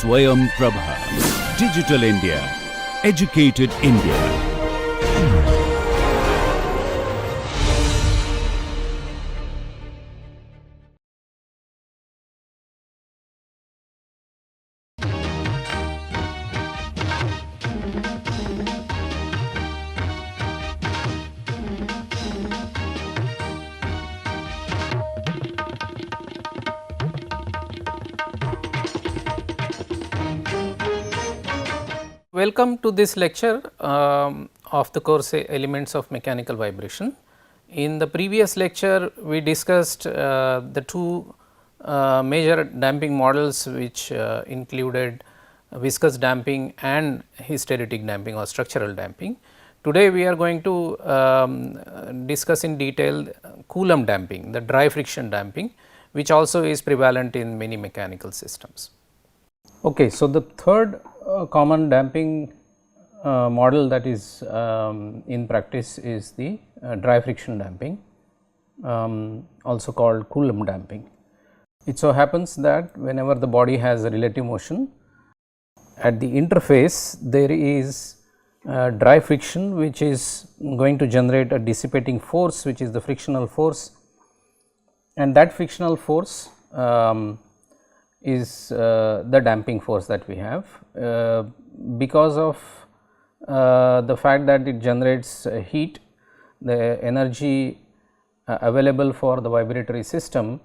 Swayam Prabha. Digital India. Educated India. Welcome to this lecture of the course Elements of Mechanical Vibration. In the previous lecture, we discussed the two major damping models, which included viscous damping and hysteretic damping or structural damping. Today, we are going to discuss in detail Coulomb damping, the dry friction damping, which also is prevalent in many mechanical systems. Okay, so the third common damping model that is in practice is the dry friction damping, also called Coulomb damping. It so happens that whenever the body has a relative motion, at the interface there is dry friction, which is going to generate a dissipating force, which is the frictional force, and that frictional force is the damping force that we have, because of the fact that it generates heat. The energy available for the vibratory system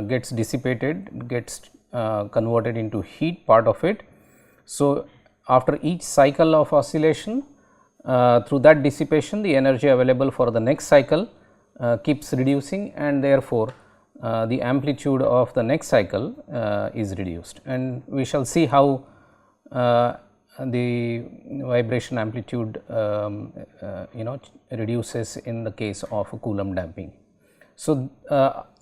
gets dissipated, gets converted into heat, part of it. So, after each cycle of oscillation, through that dissipation, the energy available for the next cycle keeps reducing, and therefore, the amplitude of the next cycle is reduced, and we shall see how the vibration amplitude reduces in the case of Coulomb damping. So,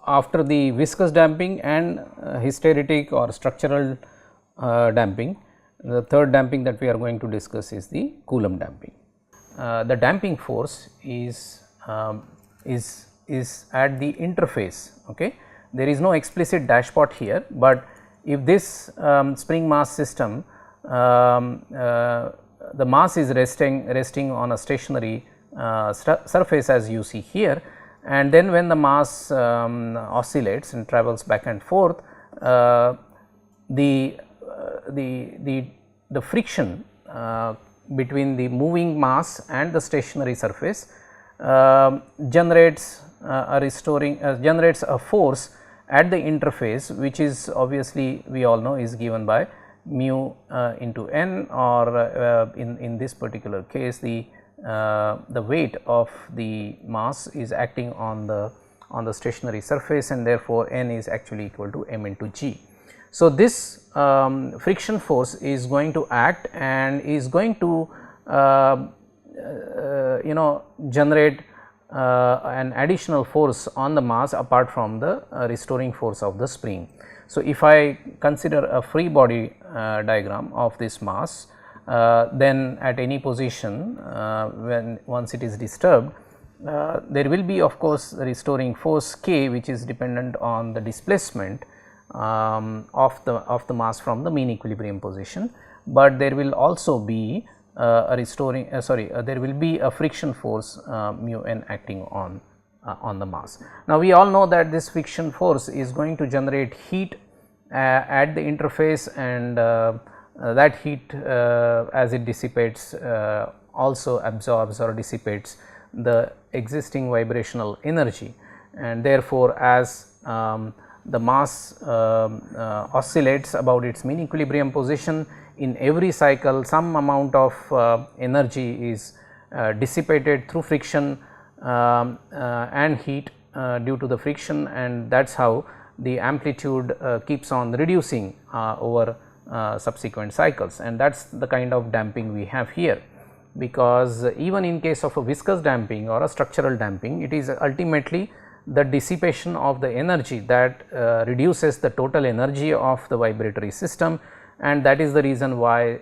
after the viscous damping and hysteretic or structural damping, the third damping that we are going to discuss is the Coulomb damping. The damping force is at the interface. Okay. There is no explicit dashpot here, but if this spring mass system, the mass is resting on a stationary surface, as you see here, and then when the mass oscillates and travels back and forth, the friction between the moving mass and the stationary surface generates a force at the interface, which is obviously, we all know, is given by mu into n, or in this particular case the weight of the mass is acting on the stationary surface, and therefore, n is actually equal to m into g. So, this friction force is going to act and is going to generate an additional force on the mass apart from the restoring force of the spring. So, if I consider a free body diagram of this mass, then at any position once it is disturbed, there will be of course the restoring force k, which is dependent on the displacement of the mass from the mean equilibrium position, but there will also be there will be a friction force mu n acting on the mass. Now, we all know that this friction force is going to generate heat at the interface, and that heat as it dissipates also absorbs or dissipates the existing vibrational energy, and therefore, as the mass oscillates about its mean equilibrium position, in every cycle some amount of energy is dissipated through friction and heat due to the friction, and that is how the amplitude keeps on reducing over subsequent cycles, and that is the kind of damping we have here. Because even in case of a viscous damping or a structural damping, it is ultimately the dissipation of the energy that reduces the total energy of the vibratory system, and that is the reason why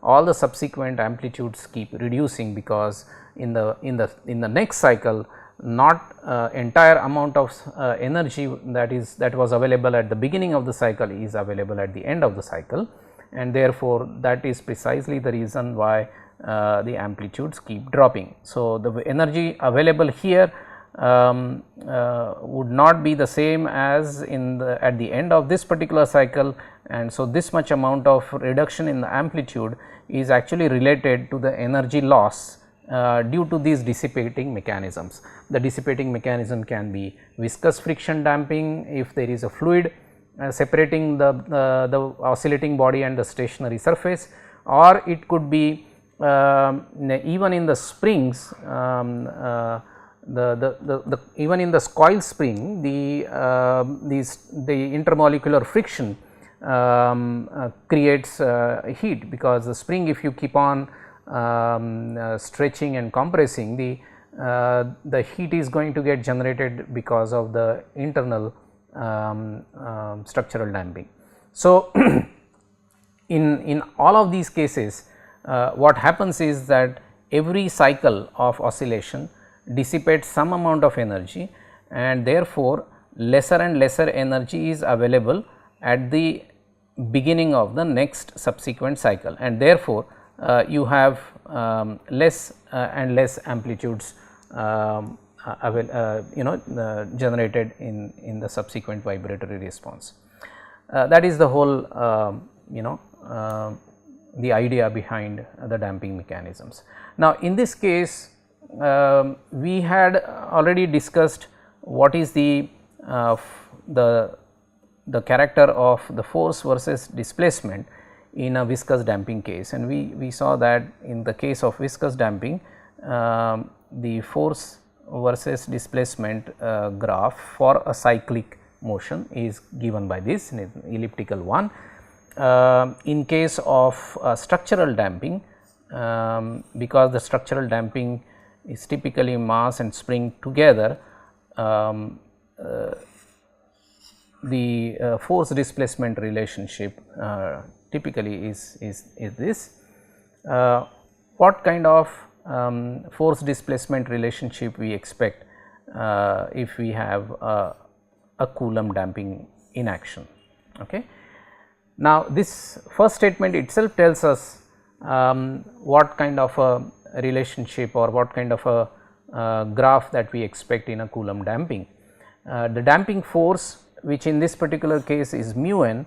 all the subsequent amplitudes keep reducing, because in the next cycle not entire amount of energy that was available at the beginning of the cycle is available at the end of the cycle, and therefore, that is precisely the reason why the amplitudes keep dropping. So, the energy available here would not be the same as at the end of this particular cycle, and so this much amount of reduction in the amplitude is actually related to the energy loss due to these dissipating mechanisms. The dissipating mechanism can be viscous friction damping if there is a fluid separating the oscillating body and the stationary surface, or it could be even in the springs, even in the coil spring, the intermolecular friction creates heat, because the spring, if you keep on stretching and compressing, the heat is going to get generated because of the internal structural damping. So, in all of these cases, what happens is that every cycle of oscillation dissipates some amount of energy, and therefore, lesser and lesser energy is available at the beginning of the next subsequent cycle, and therefore, you have less and less amplitudes generated in the subsequent vibratory response. That is the whole the idea behind the damping mechanisms. Now, in this case, we had already discussed what is the character of the force versus displacement in a viscous damping case, and we saw that in the case of viscous damping, the force versus displacement graph for a cyclic motion is given by this elliptical one. In case of structural damping, because the structural damping is typically mass and spring together, the force displacement relationship typically is this. What kind of force displacement relationship we expect if we have a Coulomb damping in action. Okay. Now, this first statement itself tells us what kind of a relationship or what kind of a graph that we expect in a Coulomb damping. The damping force, which in this particular case is mu n,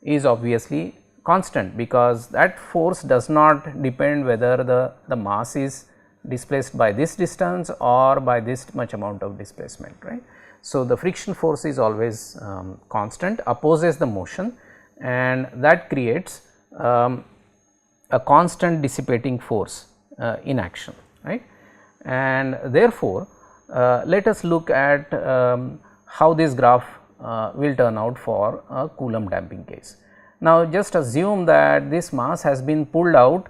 is obviously constant, because that force does not depend whether the mass is displaced by this distance or by this much amount of displacement, right. So, the friction force is always constant, opposes the motion, and that creates a constant dissipating force in action, right. And therefore, let us look at how this graph will turn out for a Coulomb damping case. Now, just assume that this mass has been pulled out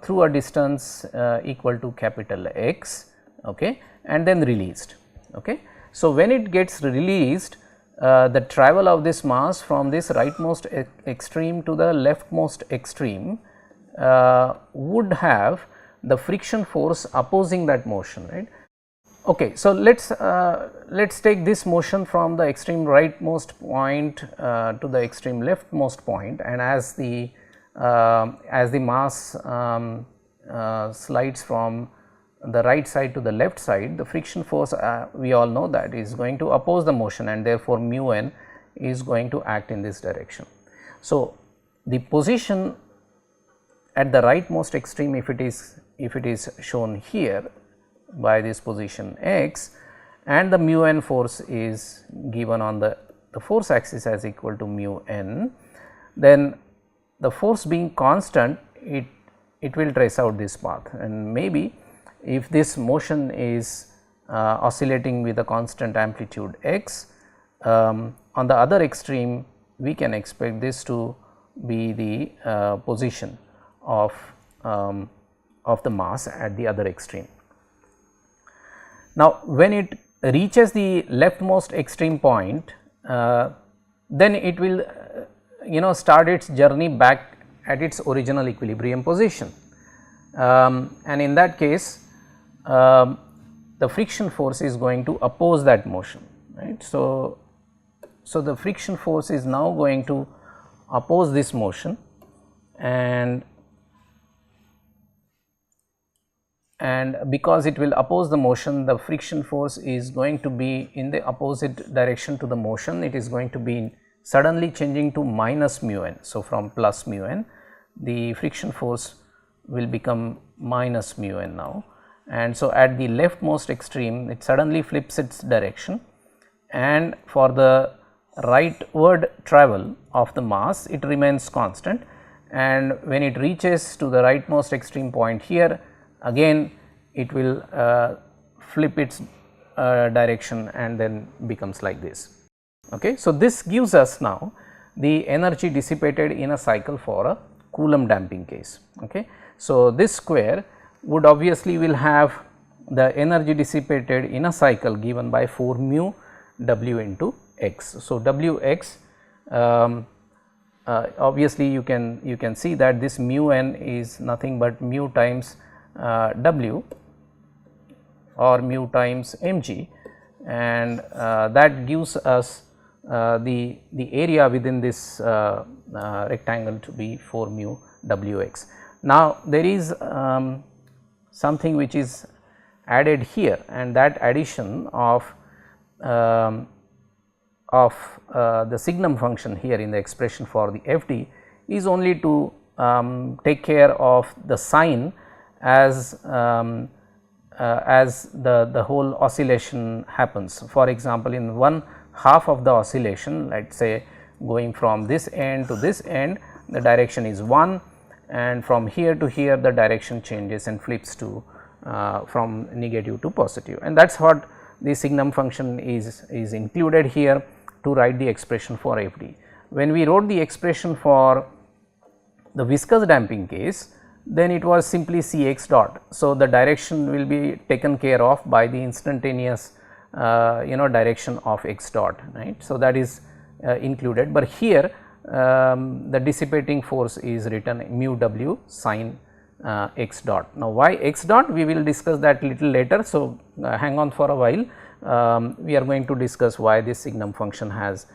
through a distance equal to capital X, okay, and then released. Okay. So, when it gets released, the travel of this mass from this rightmost extreme to the leftmost extreme would have the friction force opposing that motion, right. Okay, so let's take this motion from the extreme rightmost point to the extreme leftmost point, and as the mass slides from the right side to the left side, the friction force we all know that is going to oppose the motion, and therefore, mu n is going to act in this direction. So, the position at the rightmost extreme, if it is shown here by this position x, and the mu n force is given on the force axis as equal to mu n, then the force being constant, it will trace out this path, and maybe if this motion is oscillating with a constant amplitude x, on the other extreme we can expect this to be the position of the mass at the other extreme. Now, when it reaches the leftmost extreme point, then it will start its journey back at its original equilibrium position, and in that case the friction force is going to oppose that motion, right. So, the friction force is now going to oppose this motion, and because it will oppose the motion, the friction force is going to be in the opposite direction to the motion. It is going to be suddenly changing to minus mu n. So, from plus mu n, the friction force will become minus mu n now, and so at the leftmost extreme it suddenly flips its direction, and for the rightward travel of the mass it remains constant, and when it reaches to the rightmost extreme point here, again it will flip its direction and then becomes like this. Okay. So, this gives us now the energy dissipated in a cycle for a Coulomb damping case. Okay. So, this square would obviously will have the energy dissipated in a cycle given by 4 mu W into x. So, W x obviously you can see that this mu n is nothing but mu times W or mu times mg, and that gives us the area within this rectangle to be 4 mu Wx. Now, there is something which is added here, and that addition of the signum function here in the expression for the Fd is only to take care of the sign as the whole oscillation happens. For example, in one half of the oscillation, let us say going from this end to this end, the direction is 1, and from here to here the direction changes and flips to from negative to positive, and that is what the signum function is included here to write the expression for Fd. When we wrote the expression for the viscous damping case, then it was simply Cx dot. So, the direction will be taken care of by the instantaneous direction of x dot, right. So, that is included, but here the dissipating force is written mu W sin x dot. Now, why x dot, we will discuss that little later. So, hang on for a while, we are going to discuss why this signum function has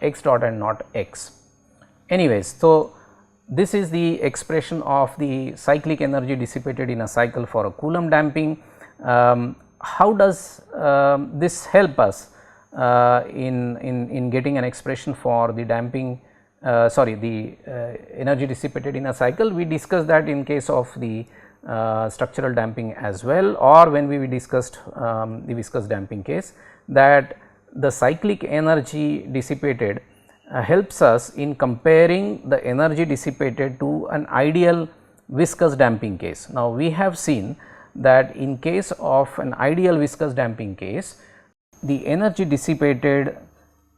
x dot and not x. Anyways, so this is the expression of the cyclic energy dissipated in a cycle for a Coulomb damping. How does this help us in getting an expression for the damping energy dissipated in a cycle? We discussed that in case of the structural damping as well, or when we discussed the viscous damping case, that the cyclic energy dissipated helps us in comparing the energy dissipated to an ideal viscous damping case. Now, we have seen that in case of an ideal viscous damping case, the energy dissipated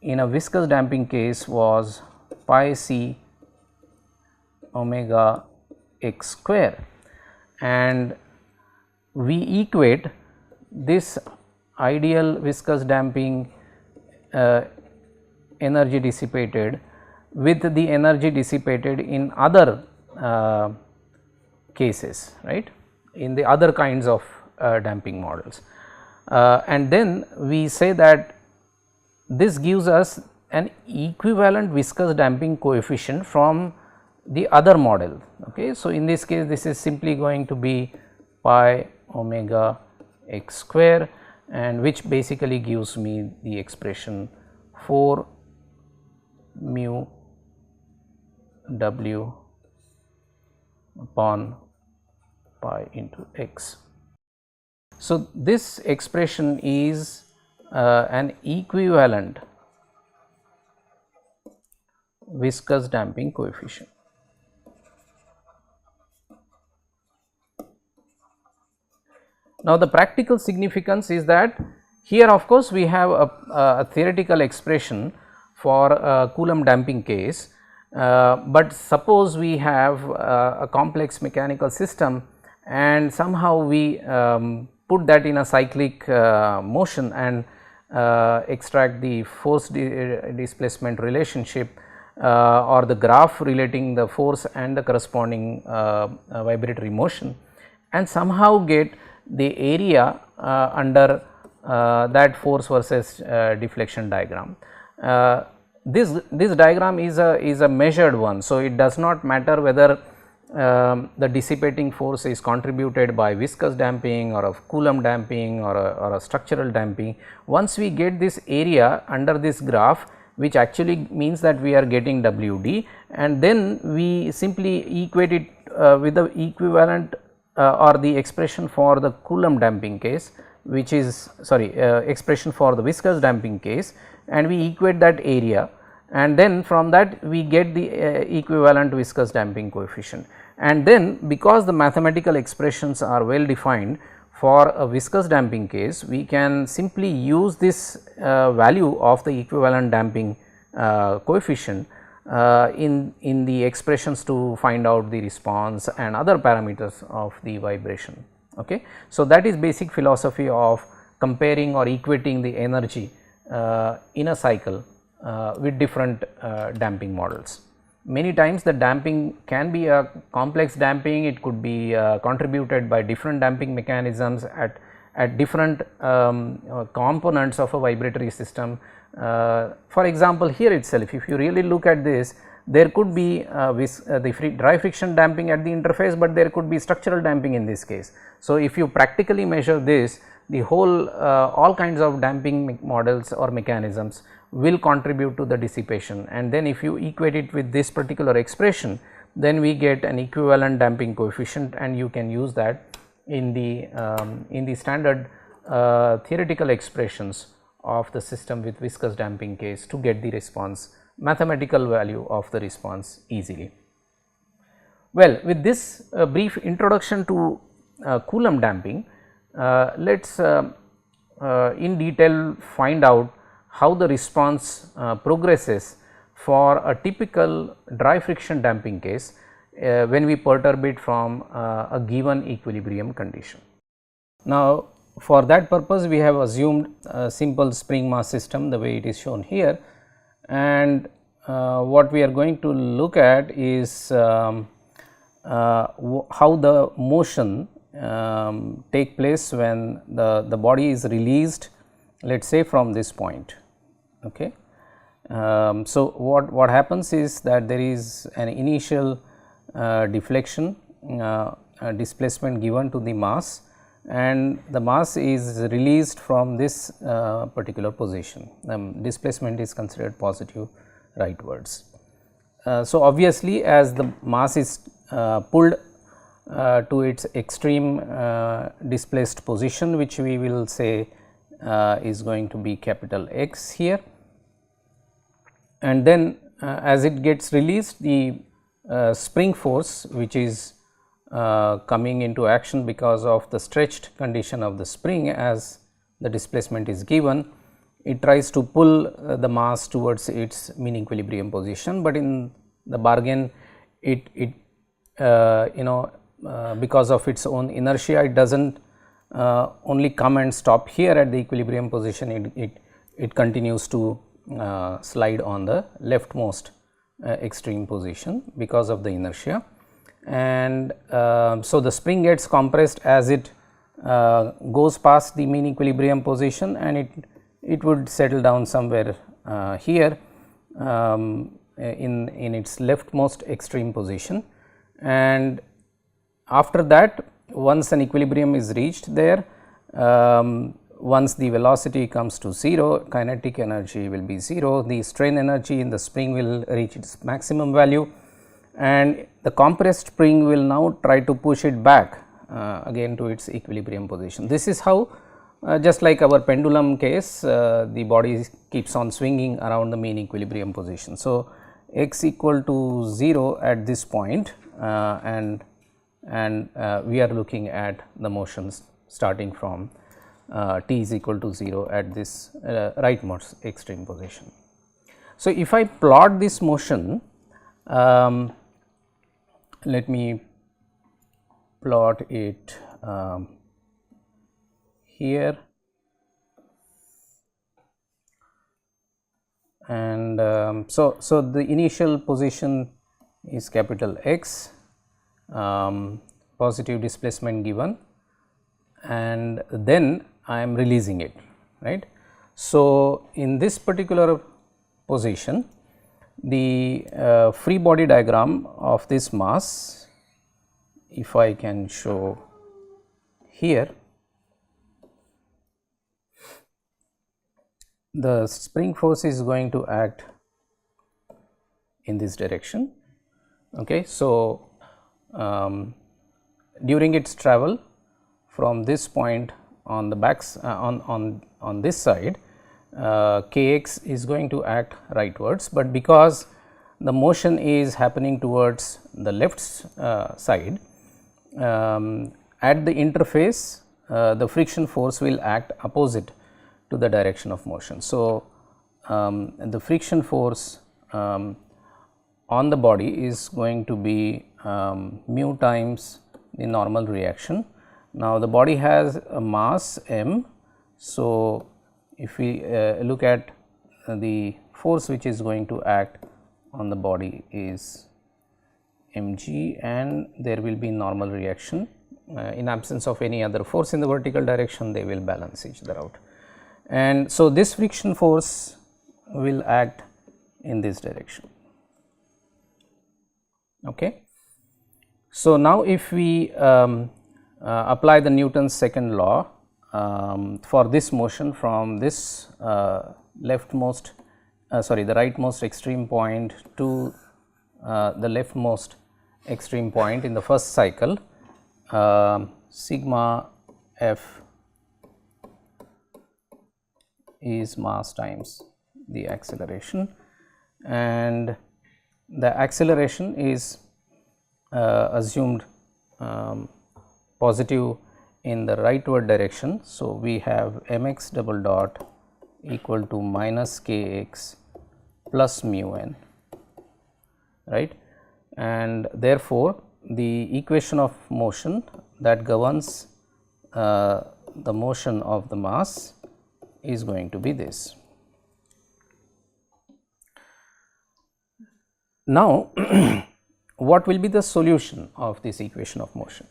in a viscous damping case was pi c omega x square, and we equate this ideal viscous damping energy dissipated with the energy dissipated in other cases, right, in the other kinds of damping models, and then we say that this gives us an equivalent viscous damping coefficient from the other model. Okay. So, in this case this is simply going to be pi omega x square, and which basically gives me the expression 4 mu W upon pi into x. So, this expression is an equivalent viscous damping coefficient. Now, the practical significance is that here of course, we have a theoretical expression for a Coulomb damping case, but suppose we have a complex mechanical system and somehow we put that in a cyclic motion and extract the force displacement relationship or the graph relating the force and the corresponding vibratory motion, and somehow get the area under that force versus deflection diagram. this diagram is a measured one. So, it does not matter whether the dissipating force is contributed by viscous damping or of Coulomb damping or a structural damping. Once we get this area under this graph, which actually means that we are getting WD, and then we simply equate it with the equivalent or the expression for the Coulomb damping case, which is expression for the viscous damping case, and we equate that area, and then from that we get the equivalent viscous damping coefficient. And then because the mathematical expressions are well defined for a viscous damping case, we can simply use this value of the equivalent damping coefficient in the expressions to find out the response and other parameters of the vibration. Okay. So, that is basic philosophy of comparing or equating the energy in a cycle with different damping models. Many times the damping can be a complex damping, it could be contributed by different damping mechanisms at different components of a vibratory system. For example, here itself, if you really look at this, there could be the dry friction damping at the interface, but there could be structural damping in this case. So, if you practically measure this, the whole all kinds of damping models or mechanisms will contribute to the dissipation, and then if you equate it with this particular expression, then we get an equivalent damping coefficient, and you can use that in the standard theoretical expressions of the system with viscous damping case to get the response, mathematical value of the response easily. Well, with this brief introduction to Coulomb damping, let us in detail find out how the response progresses for a typical dry friction damping case when we perturb it from a given equilibrium condition. Now, for that purpose we have assumed a simple spring mass system the way it is shown here, and what we are going to look at is how the motion take place when the body is released, let us say from this point. Okay. So, what happens is that there is an initial deflection displacement given to the mass, and the mass is released from this particular position. Displacement is considered positive rightwards. So, obviously, as the mass is pulled to its extreme displaced position, which we will say is going to be capital X here, and then as it gets released, the spring force which is coming into action because of the stretched condition of the spring as the displacement is given, it tries to pull the mass towards its mean equilibrium position, but in the bargain it because of its own inertia, it does not only come and stop here at the equilibrium position, it continues to slide on the leftmost extreme position because of the inertia, and so the spring gets compressed as it goes past the mean equilibrium position, and it would settle down somewhere here in its leftmost extreme position. And after that, once an equilibrium is reached there, once the velocity comes to 0, kinetic energy will be 0, the strain energy in the spring will reach its maximum value, and the compressed spring will now try to push it back again to its equilibrium position. This is how just like our pendulum case, the body keeps on swinging around the mean equilibrium position. So, x equal to 0 at this point, and we are looking at the motions starting from t is equal to 0 at this rightmost extreme position. So, if I plot this motion, let me plot it here, and so the initial position is capital X, positive displacement given, and then I am releasing it, right. So, in this particular position, the free body diagram of this mass, if I can show here, the spring force is going to act in this direction. Okay. So, during its travel from this point on the backs on this side, kx is going to act rightwards, but because the motion is happening towards the left side, at the interface the friction force will act opposite to the direction of motion. So, the friction force on the body is going to be mu times the normal reaction. Now, the body has a mass m. So, if we look at the force which is going to act on the body is mg, and there will be normal reaction. In absence of any other force in the vertical direction, they will balance each other out. And so, this friction force will act in this direction. Okay. So, now if we apply the Newton's second law for this motion from this the rightmost extreme point to the leftmost extreme point in the first cycle, sigma f is mass times the acceleration, and the acceleration is assumed positive in the rightward direction. So, we have mx double dot equal to minus kx plus mu n, right, and therefore, the equation of motion that governs the motion of the mass is going to be this. Now, what will be the solution of this equation of motion?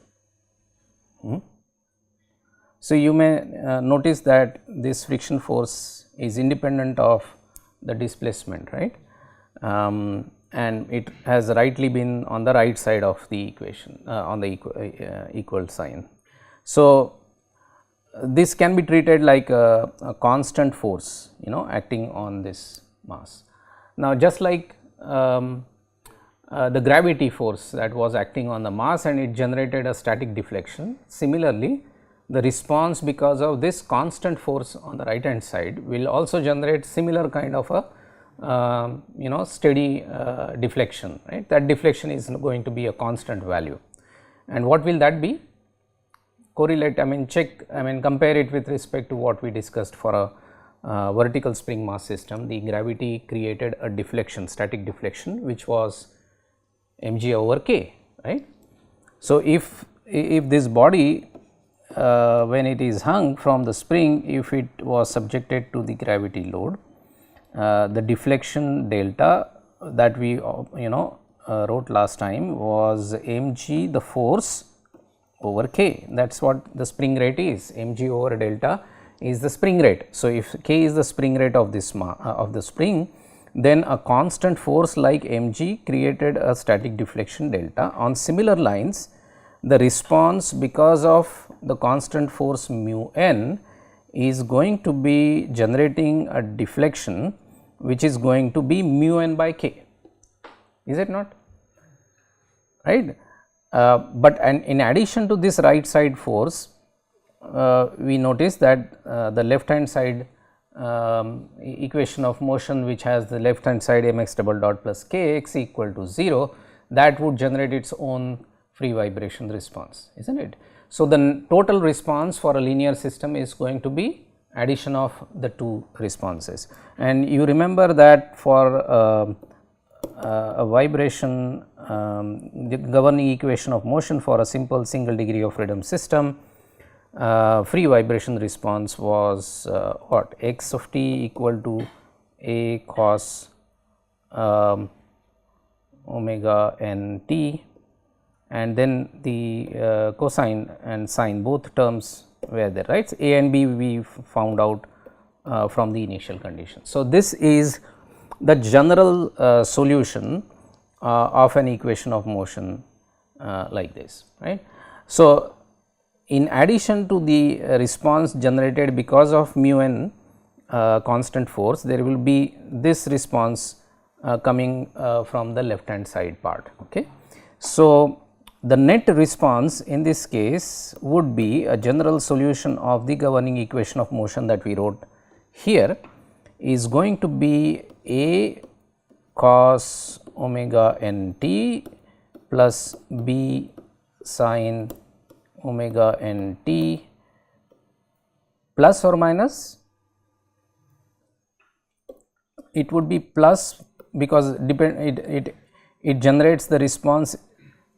So, you may notice that this friction force is independent of the displacement, right, and it has rightly been on the right side of the equation on the equal sign. So, this can be treated like a constant force, acting on this mass. Now, just like the gravity force that was acting on the mass and it generated a static deflection, similarly the response because of this constant force on the right hand side will also generate similar kind of a steady deflection, right. That deflection is going to be a constant value, and what will that be? Correlate, compare it with respect to what we discussed for a vertical spring mass system. The gravity created a deflection, static deflection, which was mg over k, right. So, if this body when it is hung from the spring, if it was subjected to the gravity load, the deflection delta that we wrote last time was mg the force over k. That is what the spring rate is. Mg over delta is the spring rate. So, if k is the spring rate of this of the spring, then a constant force like mg created a static deflection delta. On similar lines, the response because of the constant force mu n is going to be generating a deflection which is going to be mu n by k, is it not, right. But in addition to this right side force, we notice that the left hand side equation of motion, which has the left hand side mx double dot plus kx equal to 0, that would generate its own free vibration response, is not it. So, the total response for a linear system is going to be addition of the two responses, and you remember that for a vibration the governing equation of motion for a simple single degree of freedom system, free vibration response was what, x of t equal to a cos omega n t, and then the cosine and sine, both terms were there, right. So, a and b we found out from the initial condition. So, this is the general solution of an equation of motion like this, right. So, in addition to the response generated because of mu n constant force, there will be this response coming from the left hand side part. Okay. So, the net response in this case would be a general solution of the governing equation of motion that we wrote here is going to be A cos omega n t plus B sin omega n t plus or minus, it would be plus because it generates the response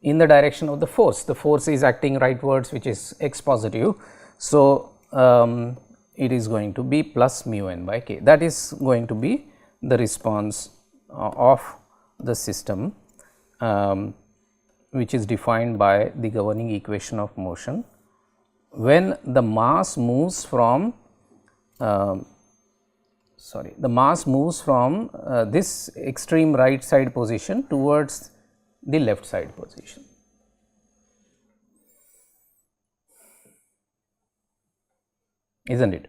in the direction of the force. The force is acting rightwards, which is x positive. So, it is going to be plus mu n by k. That is going to be the response of the system, which is defined by the governing equation of motion when the mass moves from this extreme right side position towards the left side position. Isn't it?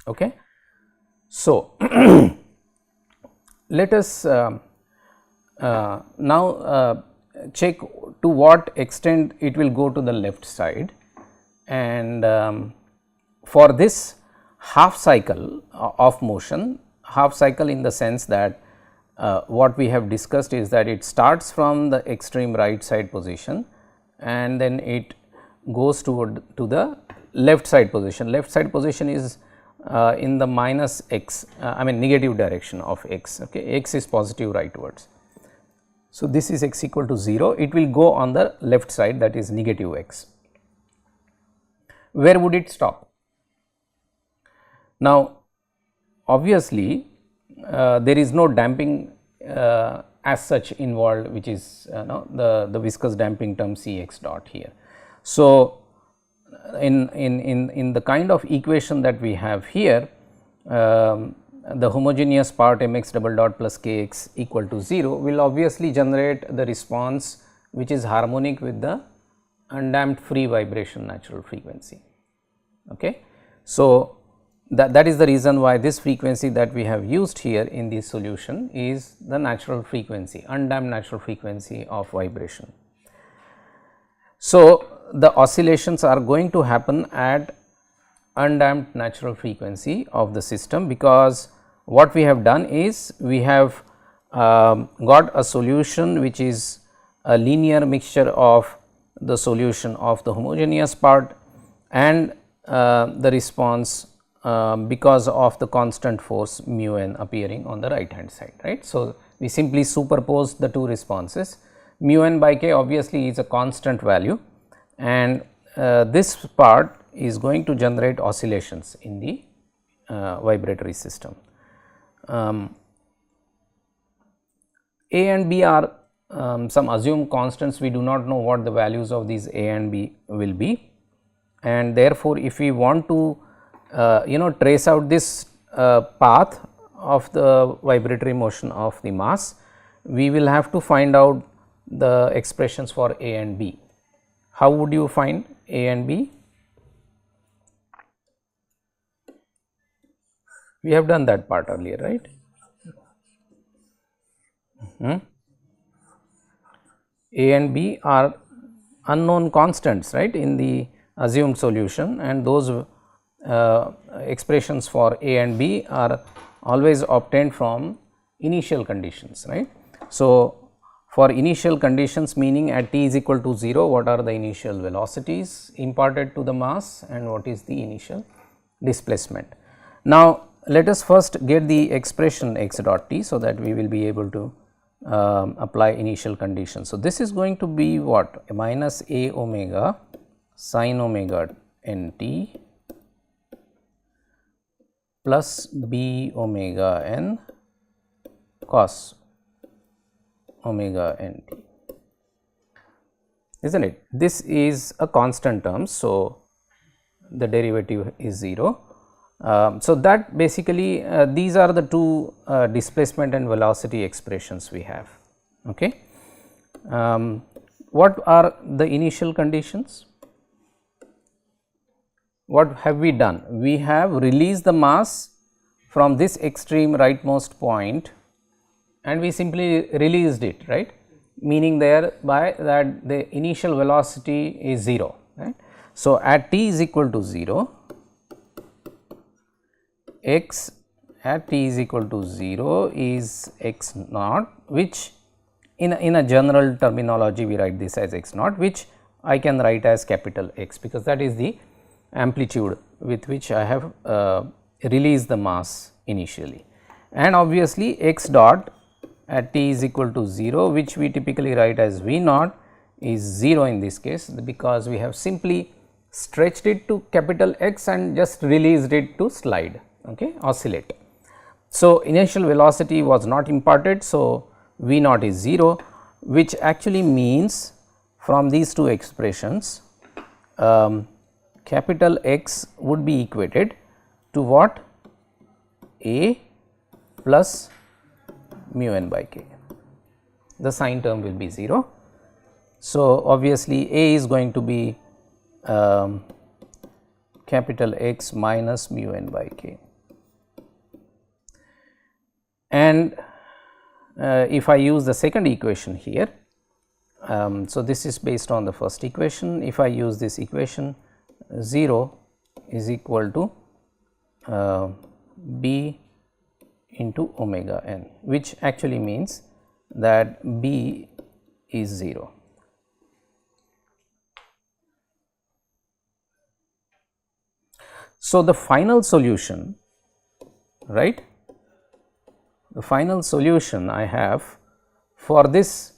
Okay. So, let us now check to what extent it will go to the left side, and for this half cycle of motion, half cycle in the sense that what we have discussed is that it starts from the extreme right side position and then it goes to the left side position. Left side position is in the minus x, I mean negative direction of x, okay. X is positive rightwards. So, this is x equal to 0, it will go on the left side, that is negative x. Where would it stop? Now, obviously, there is no damping as such involved, which is the viscous damping term C x dot here. So, in the kind of equation that we have here, the homogeneous part m x double dot plus k x equal to 0 will obviously generate the response which is harmonic with the undamped free vibration natural frequency. Okay. So, that is the reason why this frequency that we have used here in this solution is the natural frequency, undamped natural frequency of vibration. So, the oscillations are going to happen at undamped natural frequency of the system, because what we have done is we have got a solution which is a linear mixture of the solution of the homogeneous part and the response because of the constant force mu n appearing on the right hand side, right. So, we simply superpose the two responses. Mu n by k obviously is a constant value, and this part is going to generate oscillations in the vibratory system. A and B are some assumed constants. We do not know what the values of these A and B will be, and therefore, if we want to trace out this path of the vibratory motion of the mass, we will have to find out the expressions for A and B. How would you find A and B? We have done that part earlier, right? A and B are unknown constants, right, in the assumed solution, and those expressions for A and B are always obtained from initial conditions, right. So, for initial conditions, meaning at t is equal to 0, what are the initial velocities imparted to the mass and what is the initial displacement. Now, let us first get the expression x dot t, so that we will be able to apply initial conditions. So, this is going to be what? Minus a omega sin omega n t plus b omega n cos omega n t, isn't it? This is a constant term. So, the derivative is 0. So, that basically these are the two displacement and velocity expressions we have. Okay. What are the initial conditions? What have we done? We have released the mass from this extreme rightmost point and we simply released it, right, meaning thereby that the initial velocity is 0, right. So, at t is equal to 0, x at t is equal to 0 is x naught, which in a general terminology we write this as x naught, which I can write as capital X, because that is the amplitude with which I have released the mass initially. And obviously, x dot at t is equal to 0, which we typically write as v naught, is 0 in this case, because we have simply stretched it to capital X and just released it to slide, okay, oscillate. So, initial velocity was not imparted. So, v naught is 0, which actually means from these two expressions capital X would be equated to what? A plus mu n by k, the sign term will be 0. So, obviously, A is going to be capital X minus mu n by k, and if I use the second equation here, so this is based on the first equation. If I use this equation, 0 is equal to b into omega n, which actually means that b is 0. So, the final solution, right, the final solution I have for this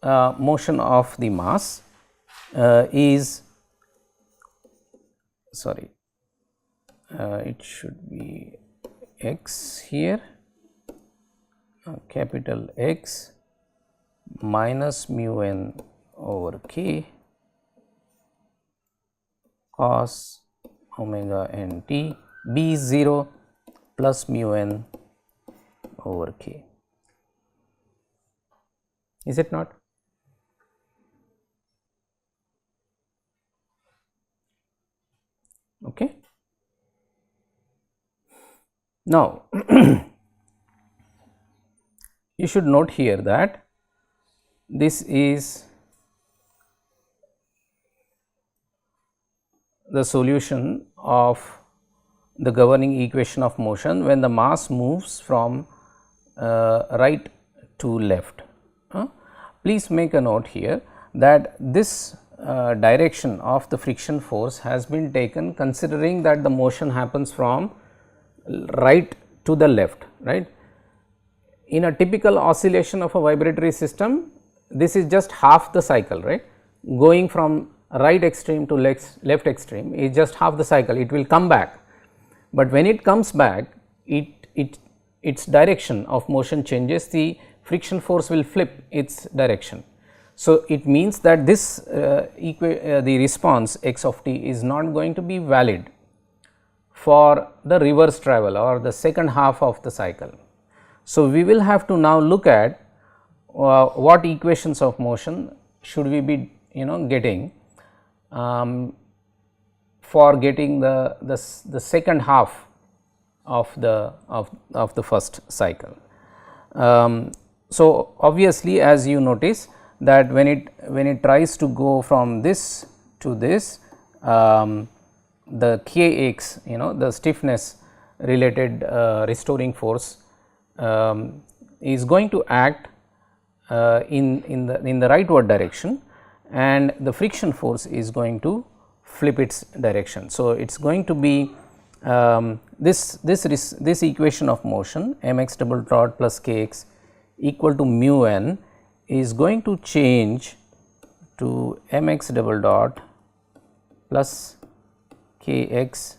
motion of the mass is, sorry, it should be x here, capital X minus mu n over k cos omega n t, b is 0 plus mu n over k. Is it not? Okay. Now, you should note here that this is the solution of the governing equation of motion when the mass moves from right to left. Please make a note here that this direction of the friction force has been taken considering that the motion happens from right to the left, right. In a typical oscillation of a vibratory system, this is just half the cycle, right, going from right extreme to left extreme is just half the cycle, it will come back, but when it comes back its direction of motion changes, the friction force will flip its direction. So, it means that this the response x of t is not going to be valid for the reverse travel or the second half of the cycle. So, we will have to now look at what equations of motion should we be getting for getting the second half of the first cycle. So, obviously, as you notice that when it tries to go from this to this, the kx, the stiffness related restoring force is going to act in the rightward direction, and the friction force is going to flip its direction. So, it is going to be this equation of motion mx double dot plus kx equal to mu n is going to change to mx double dot plus kx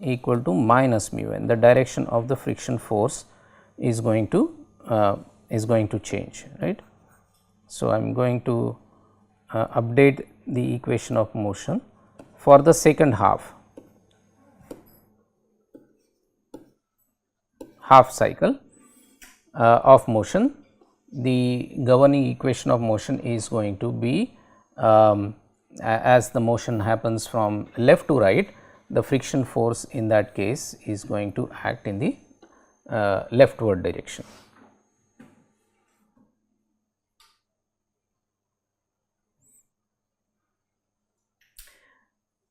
equal to minus mu n. The direction of the friction force is going to change, right. So, I am going to update the equation of motion for the second half. half cycle of motion, the governing equation of motion is going to be as the motion happens from left to right, the friction force in that case is going to act in the leftward direction.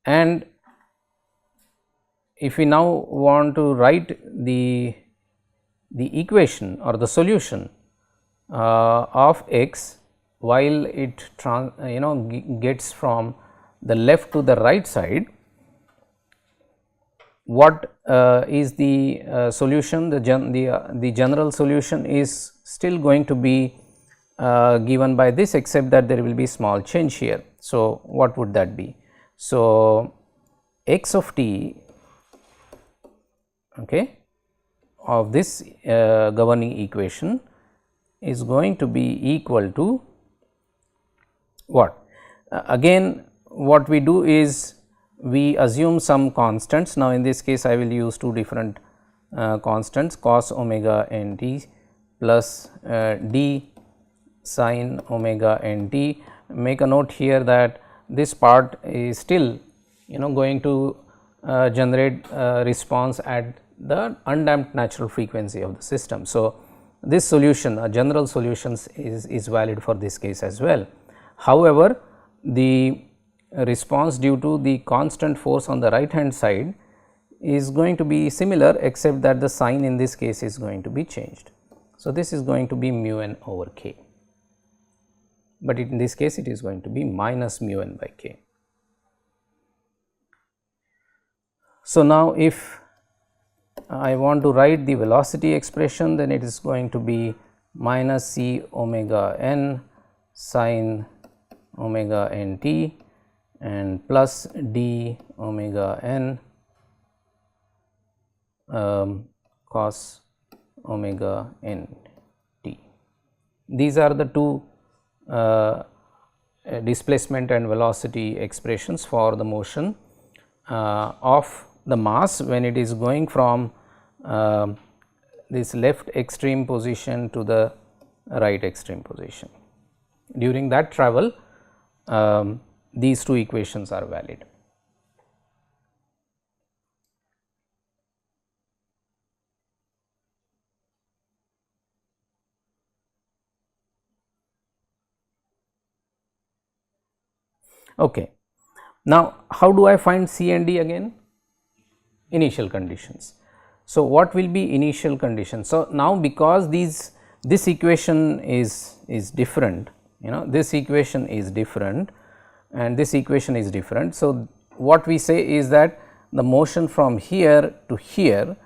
And if we now want to write the equation or the solution of x while it gets from the left to the right side, what is the solution? The general solution is still going to be given by this, except that there will be small change here. So, what would that be? So, x of t, okay, of this governing equation is going to be equal to what? Again, what we do is we assume some constants. Now, in this case I will use two different constants, cos omega n t plus d sin omega n t. Make a note here that this part is still going to generate response at the undamped natural frequency of the system. So, this solution, a general solutions is valid for this case as well. However, the response due to the constant force on the right hand side is going to be similar, except that the sign in this case is going to be changed. So, this is going to be mu n over k, but in this case it is going to be minus mu n by k. So, now if I want to write the velocity expression, then it is going to be minus c omega n sin omega n t and plus d omega n cos omega n t. These are the two displacement and velocity expressions for the motion of the mass when it is going from this left extreme position to the right extreme position. During that travel, these two equations are valid. Okay. Now, how do I find C and D again? Initial conditions. So, what will be initial conditions? So, now because this equation is different, this equation is different and this equation is different. So, what we say is that the motion from here to here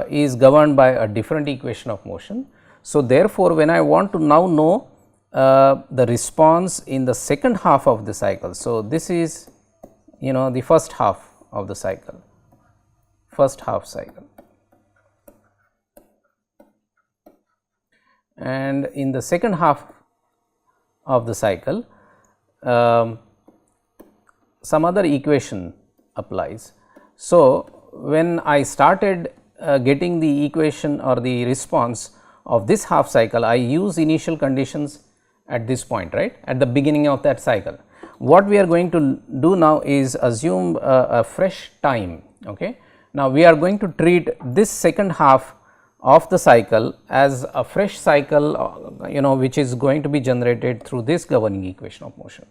is governed by a different equation of motion. So, therefore, when I want to now know the response in the second half of the cycle. So, this is the first half of the cycle, first half cycle, and in the second half of the cycle some other equation applies. So, when I started getting the equation or the response of this half cycle, I use initial conditions at this point, right, at the beginning of that cycle. What we are going to do now is assume a fresh time. Okay. Now, we are going to treat this second half of the cycle as a fresh cycle, which is going to be generated through this governing equation of motion.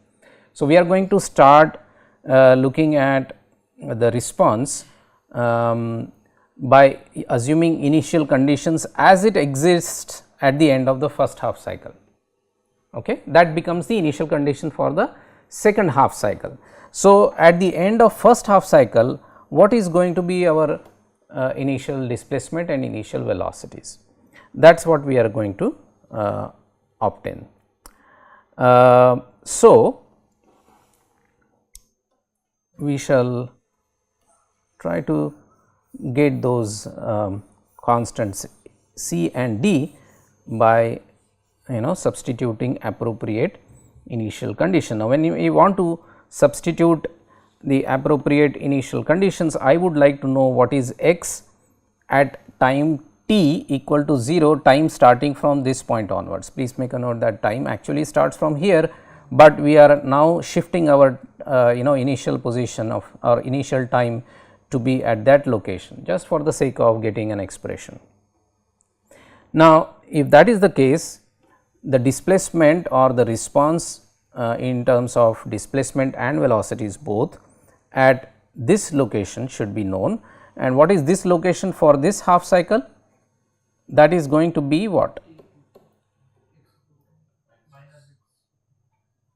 So, we are going to start looking at the response by assuming initial conditions as it exists at the end of the first half cycle. Okay. That becomes the initial condition for the second half cycle. So, at the end of first half cycle, what is going to be our initial displacement and initial velocities? That is what we are going to obtain. So, we shall try to get those constants C and D by substituting appropriate initial condition. Now, when you want to substitute the appropriate initial conditions, I would like to know what is x at time t equal to 0 time starting from this point onwards. Please make a note that time actually starts from here, but we are now shifting our initial position of our initial time to be at that location just for the sake of getting an expression. Now, if that is the case, the displacement or the response in terms of displacement and velocities both at this location should be known. And what is this location for this half cycle? That is going to be what?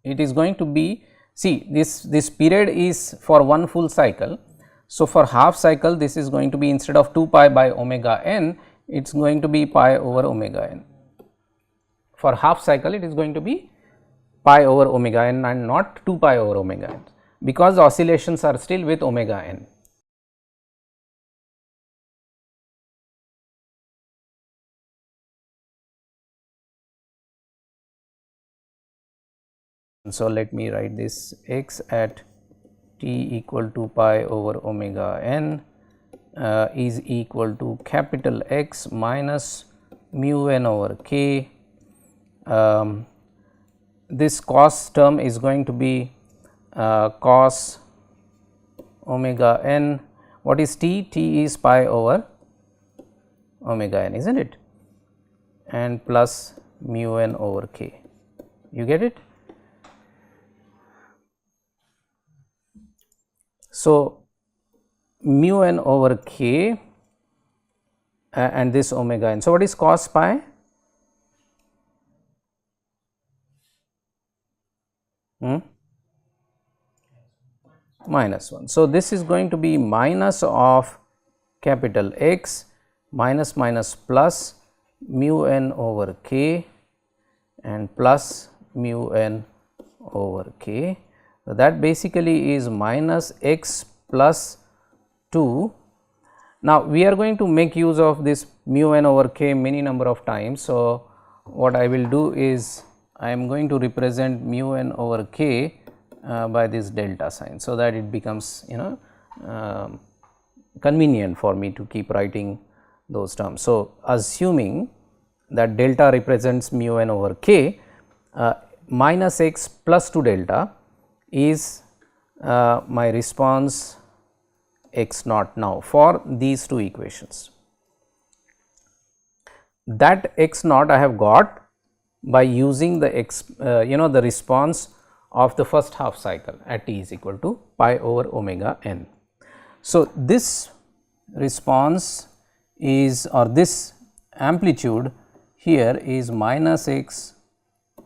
It is going to be, see, this period is for one full cycle. So, for half cycle this is going to be, instead of 2 pi by omega n, it is going to be pi over omega n. For half cycle it is going to be pi over omega n and not 2 pi over omega n, because the oscillations are still with omega n. So, let me write this x at t equal to pi over omega n is equal to capital X minus mu n over k. This cos term is going to be cos omega n. What is t? T is pi over omega n, isn't it? And plus mu n over k. You get it? So, mu n over k and this omega n. So, what is cos pi? Minus 1. So, this is going to be minus of capital X minus minus plus mu n over k and plus mu n over k. So, that basically is minus x plus 2. Now, we are going to make use of this mu n over k many number of times. So, what I will do is I am going to represent mu n over k by this delta sign. So, that it becomes convenient for me to keep writing those terms. So, assuming that delta represents mu n over k, minus x plus 2 delta is my response x naught now for these two equations. That x naught I have got by using the the response of the first half cycle at t is equal to pi over omega n. So, this response is, or this amplitude here is minus x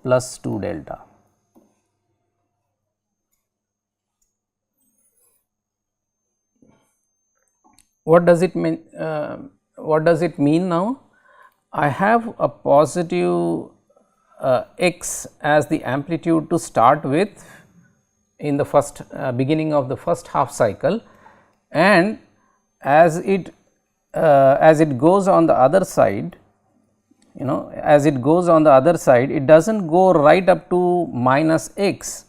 plus 2 delta. What does it mean? What does it mean now? I have a positive x as the amplitude to start with in the first beginning of the first half cycle, and as it goes on the other side, as it goes on the other side, it does not go right up to minus x,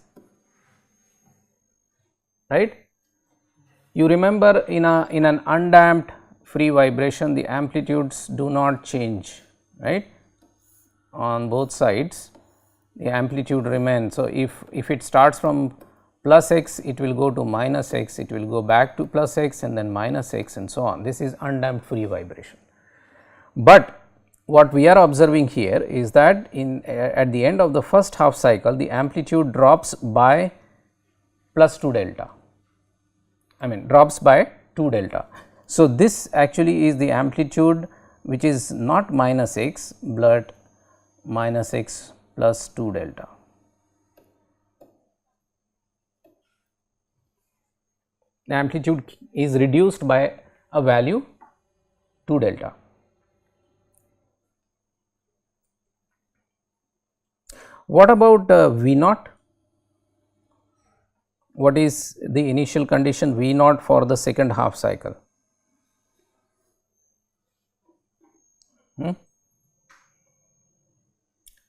right. You remember in an undamped free vibration, the amplitudes do not change, right, on both sides the amplitude remains. So, if it starts from plus x, it will go to minus x, it will go back to plus x and then minus x and so on. This is undamped free vibration. But what we are observing here is that at the end of the first half cycle, the amplitude drops by plus 2 delta, drops by 2 delta. So, this actually is the amplitude which is not minus x, but minus x plus 2 delta. The amplitude is reduced by a value 2 delta. What about V naught? What is the initial condition V naught for the second half cycle?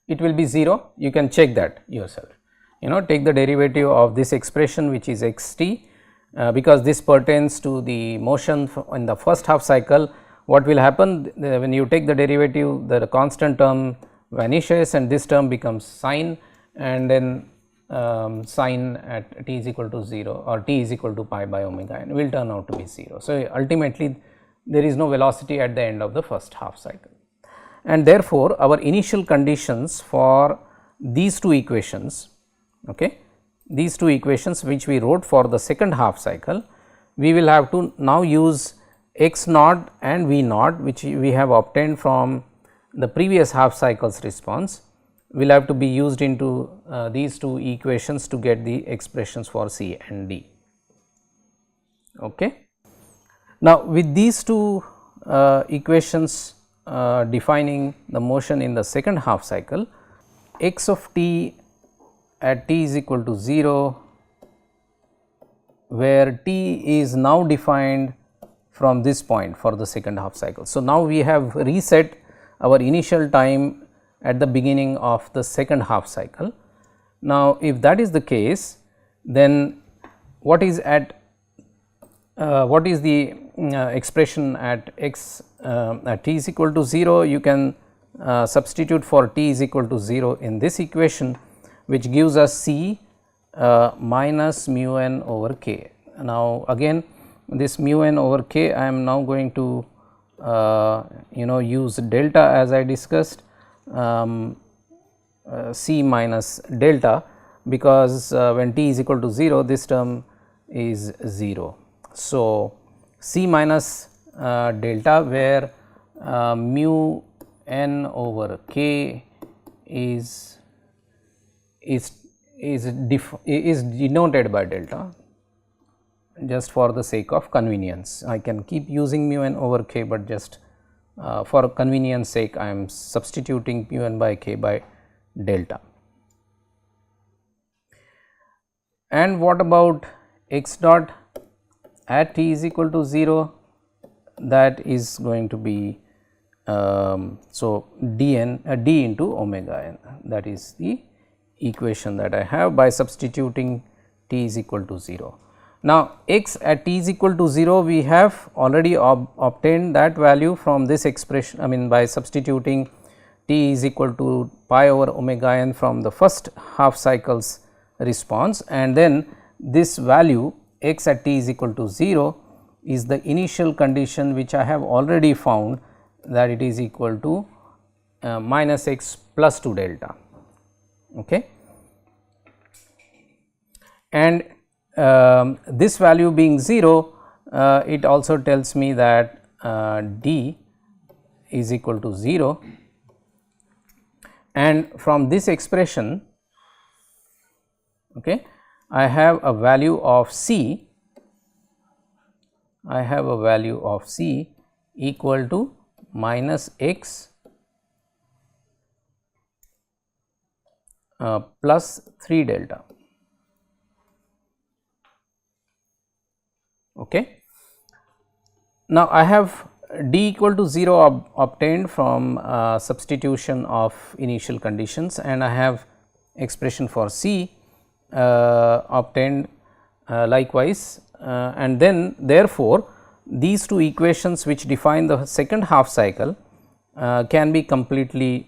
It will be 0, you can check that yourself. Take the derivative of this expression which is x t, because this pertains to the motion in the first half cycle what will happen when you take the derivative, the constant term vanishes and this term becomes sine, and then sine at t is equal to 0 or t is equal to pi by omega n will turn out to be 0. So, ultimately there is no velocity at the end of the first half cycle, and therefore, our initial conditions for these two equations, okay, these two equations which we wrote for the second half cycle, we will have to now use x naught and v naught which we have obtained from the previous half cycle's response, will have to be used into these two equations to get the expressions for C and D. Okay. Now, with these two equations defining the motion in the second half cycle, x of t at t is equal to 0, where t is now defined from this point for the second half cycle. So, now we have reset our initial time at the beginning of the second half cycle. Now, if that is the case, then what is at what is the expression at x at t is equal to 0? You can substitute for t is equal to 0 in this equation, which gives us C minus mu n over k. Now, again this mu n over k, I am now going to use delta as I discussed, C minus delta, because when t is equal to 0, this term is 0. So, C minus delta, where mu n over k is denoted by delta, just for the sake of convenience. I can keep using mu n over k, but just for convenience sake I am substituting mu n by k by delta. And what about x dot at t is equal to 0? That is going to be so d into omega n, that is the equation that I have by substituting t is equal to 0. Now, x at t is equal to 0, we have already obtained that value from this expression, I mean by substituting t is equal to pi over omega n from the first half cycle's response, and then this value x at t is equal to 0 is the initial condition which I have already found, that it is equal to minus x plus 2 delta. Okay. And this value being 0, it also tells me that d is equal to 0, and from this expression, okay, I have a value of C, equal to minus x plus 3 delta. Okay. Now, I have d equal to 0 obtained from substitution of initial conditions, and I have expression for C obtained likewise, and then therefore, these two equations which define the second half cycle can be completely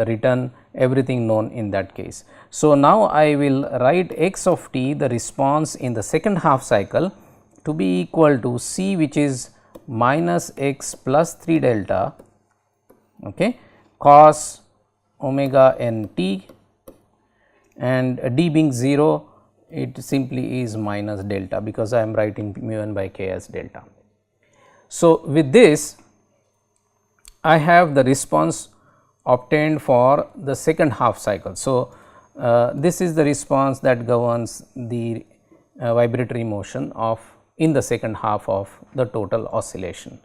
written, everything known in that case. So, now I will write x of t, the response in the second half cycle, to be equal to C, which is minus x plus 3 delta, okay, cos omega n t, and d being 0, it simply is minus delta, because I am writing mu n by k as delta. So, with this I have the response obtained for the second half cycle. So, this is the response that governs the vibratory motion of in the second half of the total oscillation.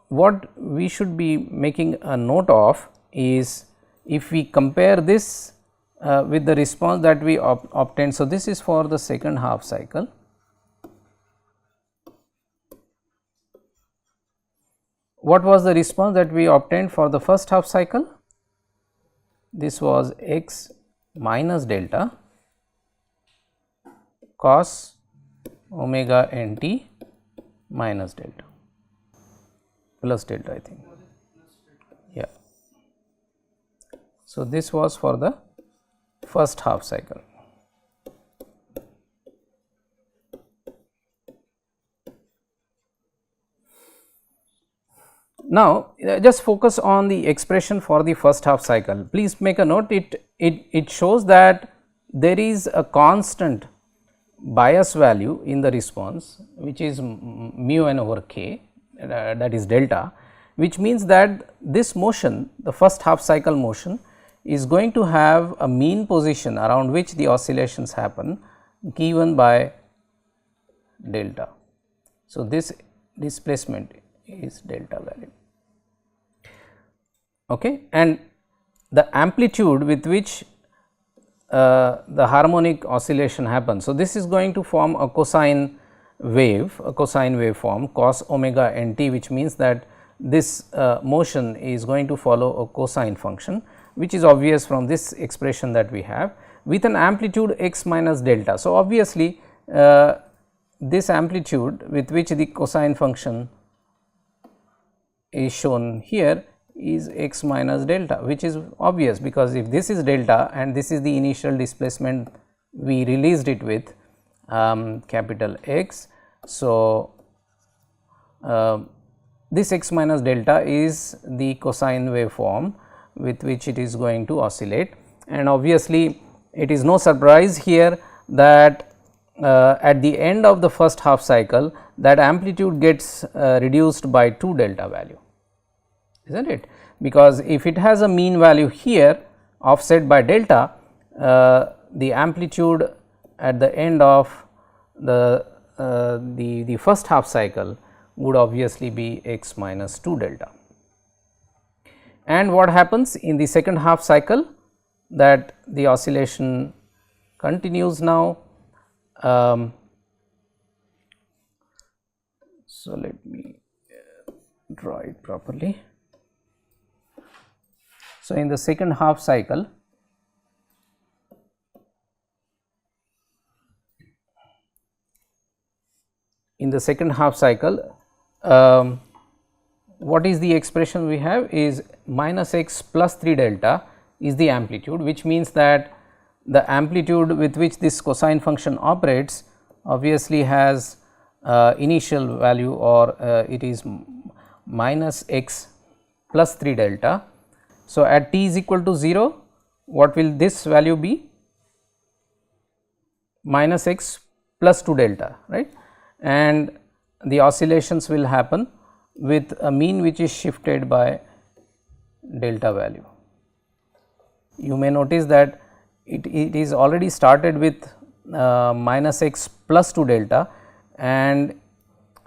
What we should be making a note of is, if we compare this with the response that we obtained. So, this is for the second half cycle. What was the response that we obtained for the first half cycle? This was x minus delta cos omega n t minus delta. plus delta I think, yeah. So, this was for the first half cycle. Now, just focus on the expression for the first half cycle. Please make a note, it shows that there is a constant bias value in the response, which is mu n over k, that is delta, which means that this motion, the first half cycle motion, is going to have a mean position around which the oscillations happen, given by delta. So, this displacement is delta value. Okay. And the amplitude with which the harmonic oscillation happens. So, this is going to form a cosine waveform cos omega n t, which means that this motion is going to follow a cosine function, which is obvious from this expression that we have, with an amplitude x minus delta. So, obviously, this amplitude with which the cosine function is shown here is x minus delta, which is obvious, because if this is delta and this is the initial displacement we released it with capital X. So, this x minus delta is the cosine waveform with which it is going to oscillate, and obviously it is no surprise here that at the end of the first half cycle, that amplitude gets reduced by 2 delta value, is not it? Because if it has a mean value here offset by delta, the amplitude at the end of the first half cycle would obviously be x minus 2 delta. And what happens in the second half cycle, that the oscillation continues now. So, let me draw it properly. So, in the second half cycle, what is the expression we have is minus x plus 3 delta is the amplitude, which means that the amplitude with which this cosine function operates obviously has initial value, or it is minus x plus 3 delta. So, at t is equal to 0, what will this value be? Minus x plus 2 delta, right, and the oscillations will happen with a mean which is shifted by delta value. You may notice that it is already started with minus x plus 2 delta, and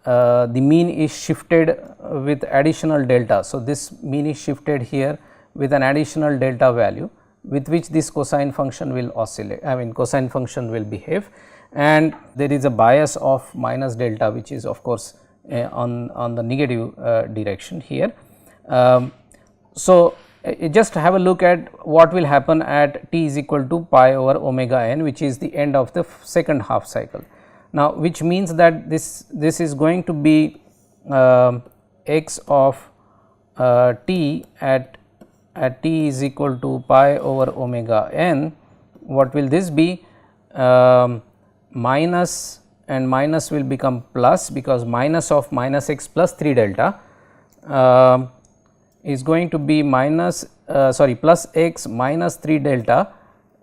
the mean is shifted with additional delta. So, this mean is shifted here with an additional delta value with which this cosine function will oscillate, cosine function will behave, and there is a bias of minus delta, which is of course on the negative direction here. So, just have a look at what will happen at t is equal to pi over omega n, which is the end of the second half cycle. Now, which means that this is going to be x of t at t is equal to pi over omega n. What will this be? Minus, and minus will become plus, because minus of minus x plus 3 delta is going to be plus x minus 3 delta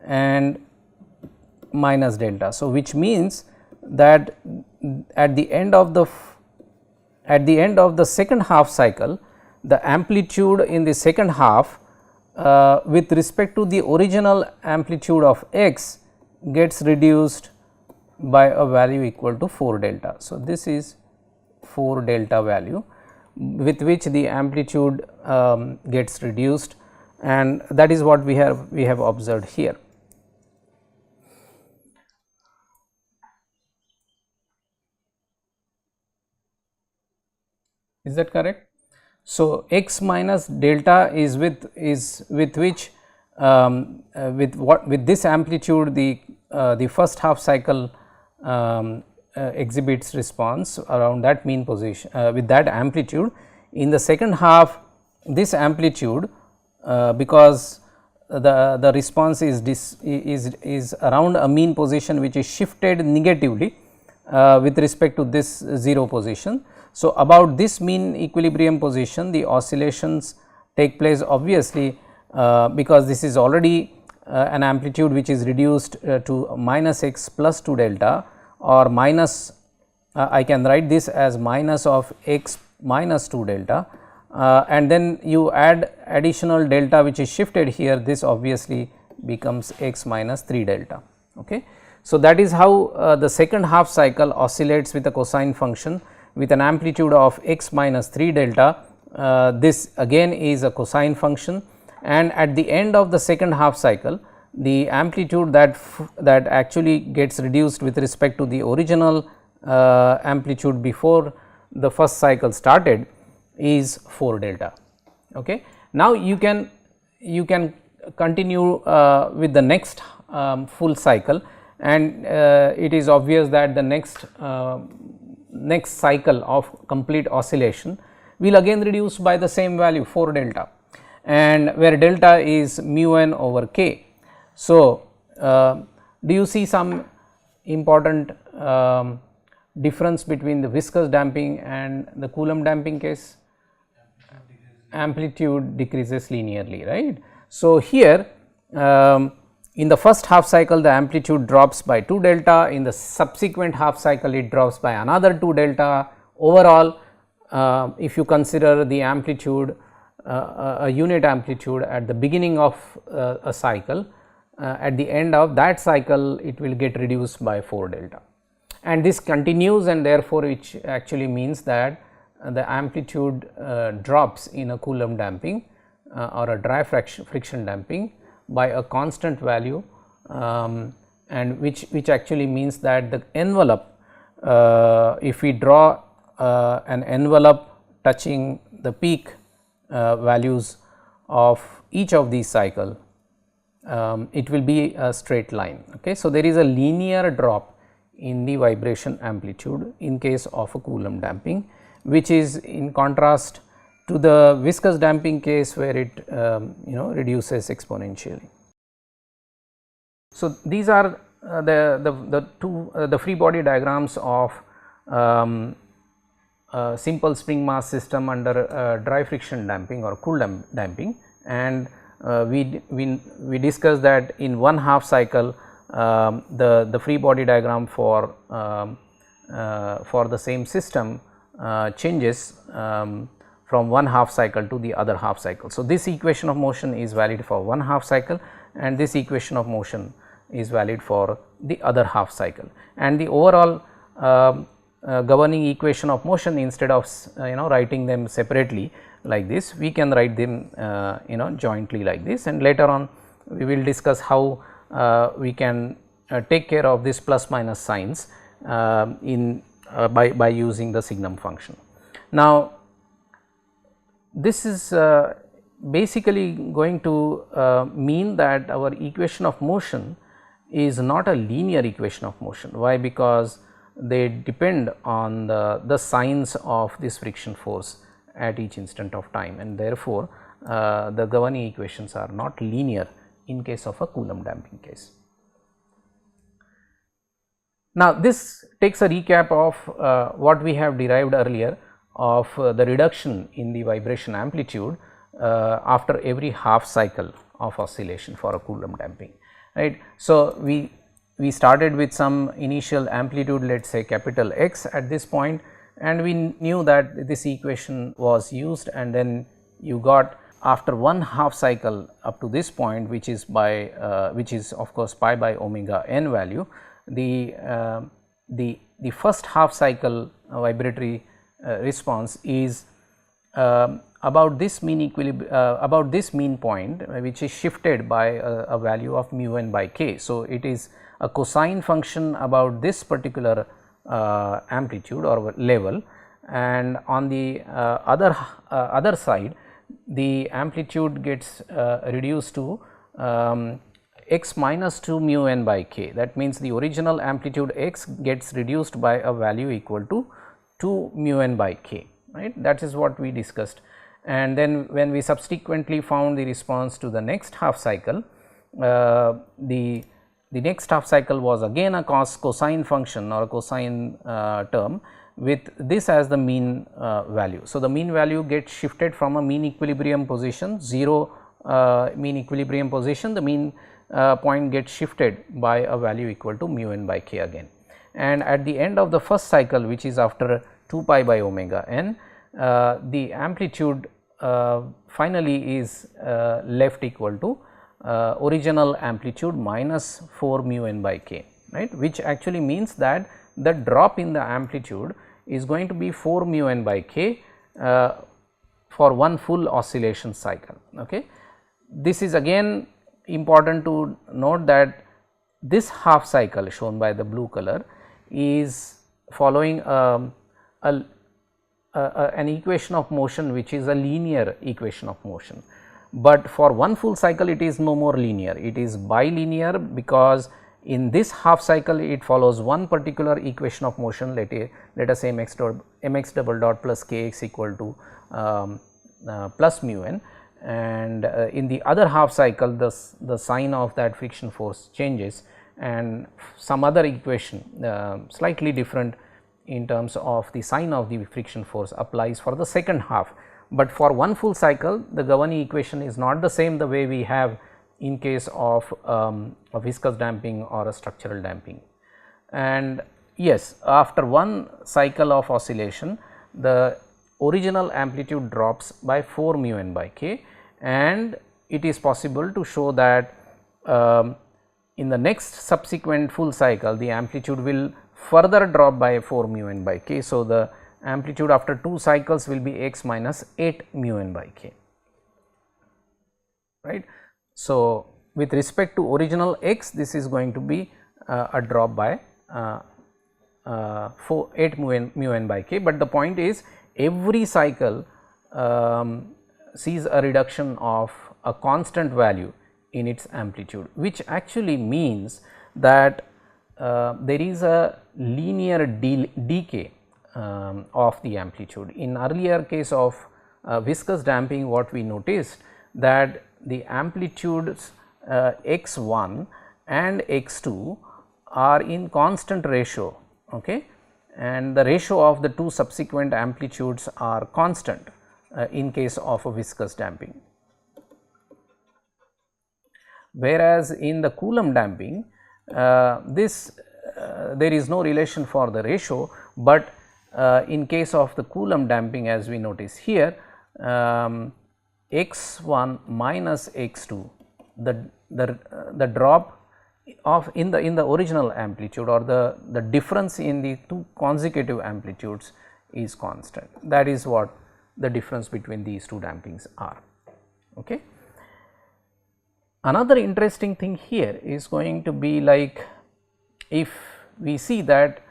and minus delta. So, which means that at the end of the second half cycle, the amplitude in the second half with respect to the original amplitude of x gets reduced by a value equal to 4 delta. So, this is 4 delta value with which the amplitude gets reduced, and that is what we have observed here. Is that correct? So, x minus delta is with which with this amplitude the first half cycle exhibits response around that mean position with that amplitude. in the second half this amplitude, because the response is around a mean position which is shifted negatively with respect to this 0 position. So, about this mean equilibrium position the oscillations take place obviously, because this is already an amplitude which is reduced to minus x plus 2 delta, or minus I can write this as minus of x minus 2 delta, and then you add additional delta which is shifted here, this obviously becomes x minus 3 delta. Okay. So, that is how the second half cycle oscillates with a cosine function with an amplitude of x minus 3 delta. This again is a cosine function, and at the end of the second half cycle the amplitude that actually gets reduced with respect to the original amplitude before the first cycle started is 4 delta. Okay. Now, you can continue with the next full cycle, and it is obvious that the next cycle of complete oscillation will again reduce by the same value 4 delta, and where delta is mu n over k. So, do you see some important difference between the viscous damping and the Coulomb damping case? Amplitude decreases linearly, right. So, here in the first half cycle the amplitude drops by 2 delta, in the subsequent half cycle it drops by another 2 delta. Overall, if you consider the amplitude a unit amplitude at the beginning of a cycle, at the end of that cycle it will get reduced by 4 delta, and this continues, and therefore, which actually means that the amplitude drops in a Coulomb damping or a dry friction damping by a constant value, and which actually means that the envelope, if we draw an envelope touching the peak values of each of these cycle, it will be a straight line. Okay. So, there is a linear drop in the vibration amplitude in case of a Coulomb damping, which is in contrast to the viscous damping case where it reduces exponentially. So, these are the free body diagrams of simple spring mass system under dry friction damping or Coulomb damping, and we discussed that in one half cycle the free body diagram for the same system changes from one half cycle to the other half cycle. So, this equation of motion is valid for one half cycle, and this equation of motion is valid for the other half cycle, and the overall governing equation of motion, instead of writing them separately like this, we can write them jointly like this, and later on we will discuss how we can take care of this plus minus signs by using the signum function. Now, this is basically going to mean that our equation of motion is not a linear equation of motion. Why? Because they depend on the signs of this friction force at each instant of time, and therefore, the governing equations are not linear in case of a Coulomb damping case. Now, this takes a recap of what we have derived earlier of the reduction in the vibration amplitude after every half cycle of oscillation for a Coulomb damping, right. So, we started with some initial amplitude, let us say capital X at this point, and we knew that this equation was used, and then you got after one half cycle up to this point, which is of course pi by omega n value, the first half cycle vibratory response is about this mean about this mean point, which is shifted by a value of mu n by k. So, it is a cosine function about this particular amplitude or level, and on the other side the amplitude gets reduced to x minus 2 mu n by k. That means, the original amplitude x gets reduced by a value equal to 2 mu n by k. right. That is what we discussed. And then when we subsequently found the response to the next half cycle, the next half cycle was again a cosine function or a cosine term with this as the mean value. So, the mean value gets shifted from a mean equilibrium position 0 mean equilibrium position, the mean point gets shifted by a value equal to mu n by k again. And at the end of the first cycle, which is after 2 pi by omega n, the amplitude finally is left equal to original amplitude minus 4 mu n by k, right, which actually means that the drop in the amplitude is going to be 4 mu n by k for one full oscillation cycle. Okay. This is again important to note that this half cycle shown by the blue color is following an equation of motion which is a linear equation of motion, but for one full cycle it is no more linear, it is bilinear, because in this half cycle it follows one particular equation of motion, let us say mx double dot plus kx equal to plus mu n, and in the other half cycle the sign of that friction force changes and some other equation slightly different in terms of the sign of the friction force applies for the second half. But for one full cycle the governing equation is not the same the way we have in case of a viscous damping or a structural damping. And yes, after one cycle of oscillation the original amplitude drops by 4 mu n by k, and it is possible to show that in the next subsequent full cycle the amplitude will further drop by 4 mu n by k. So, the amplitude after 2 cycles will be x minus 8 mu n by k, right. So, with respect to original x, this is going to be a drop by 8 mu n by k, but the point is every cycle sees a reduction of a constant value in its amplitude, which actually means that there is a linear decay of the amplitude. In earlier case of viscous damping, what we noticed that the amplitudes x1 and x2 are in constant ratio, okay, and the ratio of the two subsequent amplitudes are constant in case of a viscous damping. Whereas in the Coulomb damping there is no relation for the ratio, but in case of the Coulomb damping, as we notice here, x1 minus x2, the drop of in the original amplitude or the difference in the two consecutive amplitudes is constant. That is what the difference between these two dampings are. Okay. Another interesting thing here is going to be like if we see that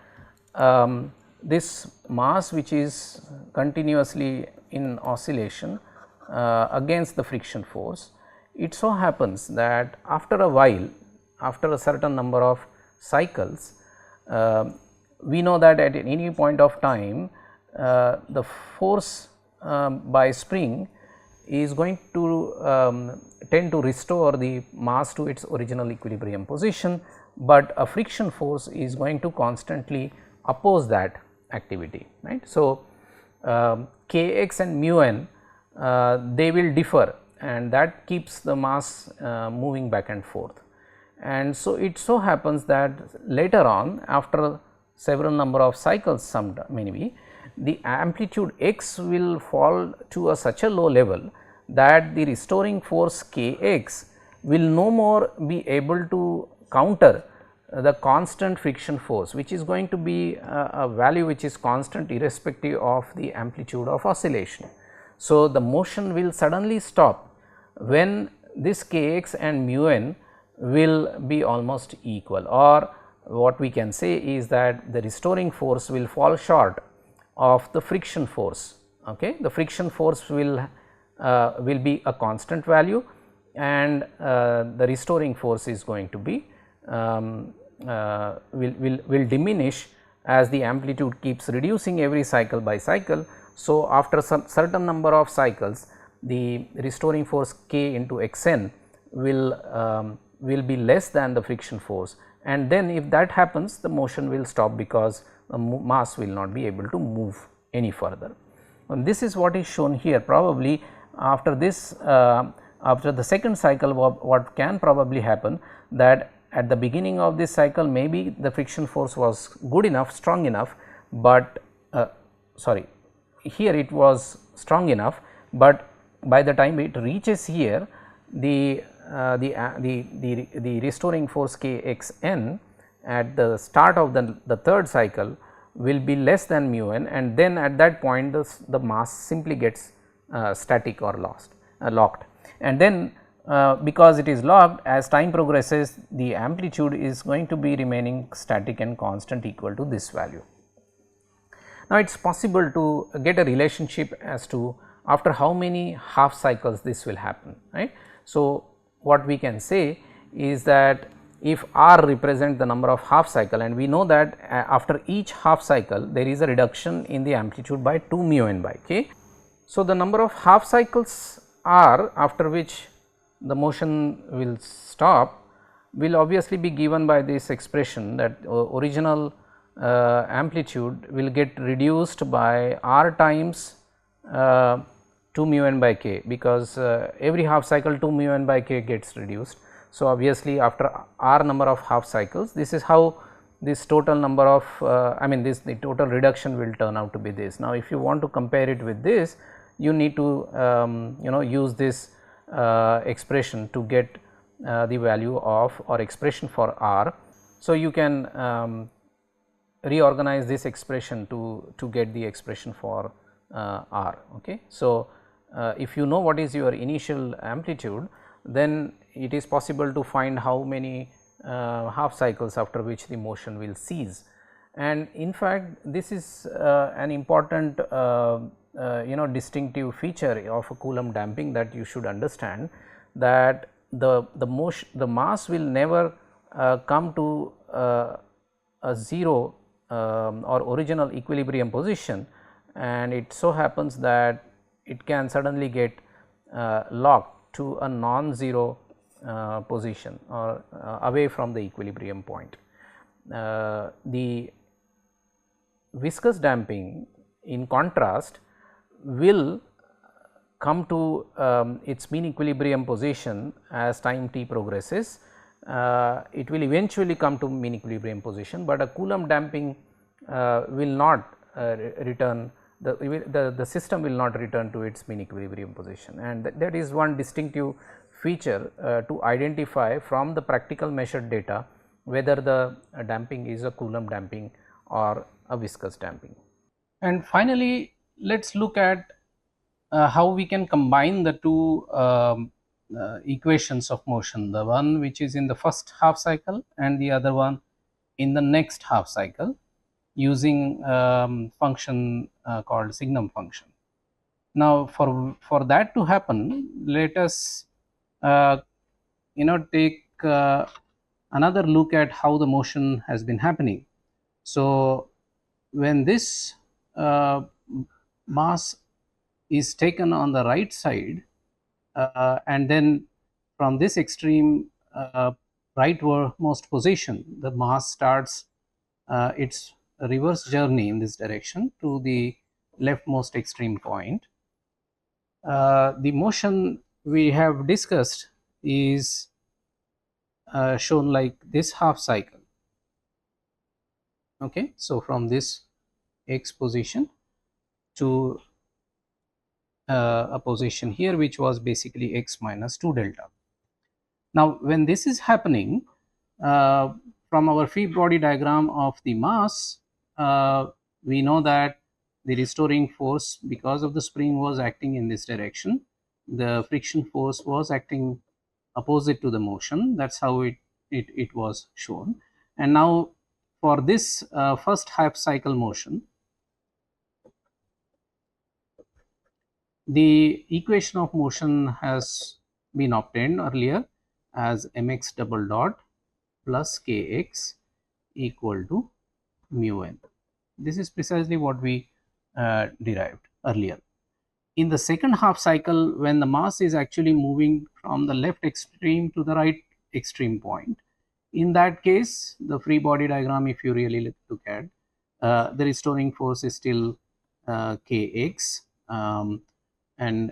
this mass which is continuously in oscillation against the friction force, it so happens that after a while, after a certain number of cycles, we know that at any point of time the force by spring is going to tend to restore the mass to its original equilibrium position, but a friction force is going to constantly oppose that activity, right. So, kx and mu n they will differ, and that keeps the mass moving back and forth. And so, it so happens that later on after several number of cycles maybe the amplitude x will fall to such a low level that the restoring force kx will no more be able to counter the constant friction force, which is going to be a value which is constant irrespective of the amplitude of oscillation. So, the motion will suddenly stop when this kx and mu n will be almost equal, or what we can say is that the restoring force will fall short of the friction force. Okay. The friction force will be a constant value, and the restoring force is going to be will diminish as the amplitude keeps reducing every cycle by cycle. So, after some certain number of cycles, the restoring force K into Xn will be less than the friction force, and then if that happens, the motion will stop because the mass will not be able to move any further. And this is what is shown here. Probably after this, after the second cycle, what can probably happen, that at the beginning of this cycle maybe the friction force was good enough, strong enough, but here it was strong enough, but by the time it reaches here, the restoring force K x n at the start of the third cycle will be less than mu n, and then at that point the mass simply gets static or locked, and then because it is locked, as time progresses the amplitude is going to be remaining static and constant equal to this value. Now, it is possible to get a relationship as to after how many half cycles this will happen, right. So, what we can say is that if R represents the number of half cycle, and we know that after each half cycle there is a reduction in the amplitude by 2 mu n by k. So, the number of half cycles R after which the motion will stop will obviously be given by this expression, that original amplitude will get reduced by R times 2 mu n by k, because every half cycle 2 mu n by k gets reduced. So, obviously after R number of half cycles, this is how this total number of the total reduction will turn out to be this. Now, if you want to compare it with this, you need to use this expression to get the value of or expression for R. So, you can reorganize this expression to get the expression for R. Okay. So, if you know what is your initial amplitude, then it is possible to find how many half cycles after which the motion will cease. And in fact, this is an important distinctive feature of a Coulomb damping that you should understand, that the mass will never come to a zero or original equilibrium position, and it so happens that it can suddenly get locked to a non-zero position or away from the equilibrium point. The viscous damping, in contrast, will come to its mean equilibrium position as time t progresses. It will eventually come to mean equilibrium position, but a Coulomb damping will not return, the system will not return to its mean equilibrium position, and that is one distinctive feature to identify from the practical measured data whether the damping is a Coulomb damping or a viscous damping. And finally, let us look at how we can combine the two equations of motion, the one which is in the first half cycle and the other one in the next half cycle, using function called signum function. Now, for that to happen, let us take another look at how the motion has been happening. So, when this mass is taken on the right side, and then from this extreme rightmost position, the mass starts its reverse journey in this direction to the leftmost extreme point. The motion we have discussed is shown like this half cycle. Okay. So, from this x position to a position here which was basically x minus 2 delta. Now, when this is happening, from our free body diagram of the mass, we know that the restoring force, because of the spring, was acting in this direction, the friction force was acting opposite to the motion. That is how it was shown. And now, for this first half cycle motion, the equation of motion has been obtained earlier as mx double dot plus kx equal to mu n. This is precisely what we derived earlier. In the second half cycle, when the mass is actually moving from the left extreme to the right extreme point, in that case, the free body diagram, if you really look at, the restoring force is still kx, and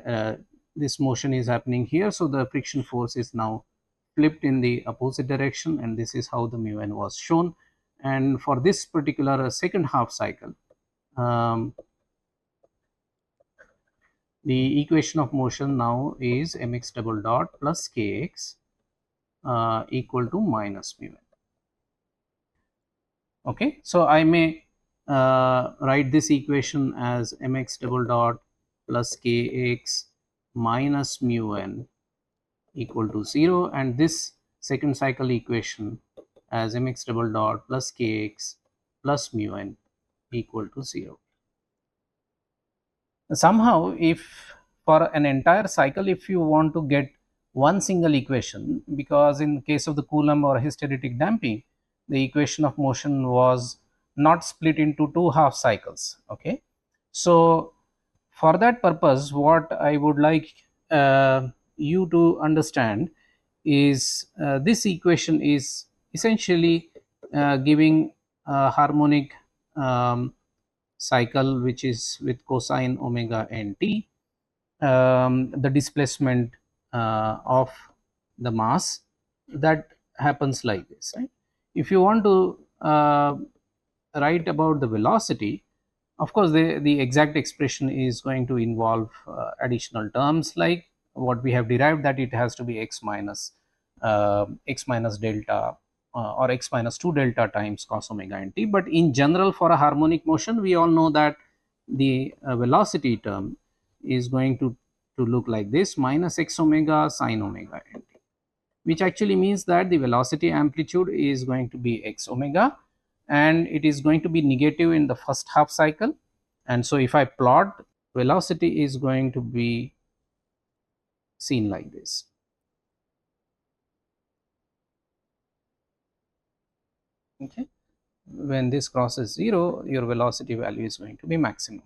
this motion is happening here. So the friction force is now flipped in the opposite direction, and this is how the mu n was shown. And for this particular second half cycle, the equation of motion now is mx double dot plus kx equal to minus mu n. Okay, so I may write this equation as mx double dot plus kx minus mu n equal to 0, and this second cycle equation as mx double dot plus kx plus mu n equal to 0. Somehow, if for an entire cycle, if you want to get one single equation, because in case of the Coulomb or hysteretic damping, the equation of motion was not split into two half cycles. Okay, so for that purpose, what I would like you to understand is this equation is essentially giving a harmonic cycle which is with cosine omega n t, the displacement of the mass, that happens like this, right? If you want to write about the velocity, of course the exact expression is going to involve additional terms like what we have derived, that it has to be x minus delta or x minus 2 delta times cos omega n t. But in general, for a harmonic motion, we all know that the velocity term is going to look like this, minus x omega sin omega n t, which actually means that the velocity amplitude is going to be x omega, and it is going to be negative in the first half cycle. And so if I plot, velocity is going to be seen like this. Okay, when this crosses 0, your velocity value is going to be maximum,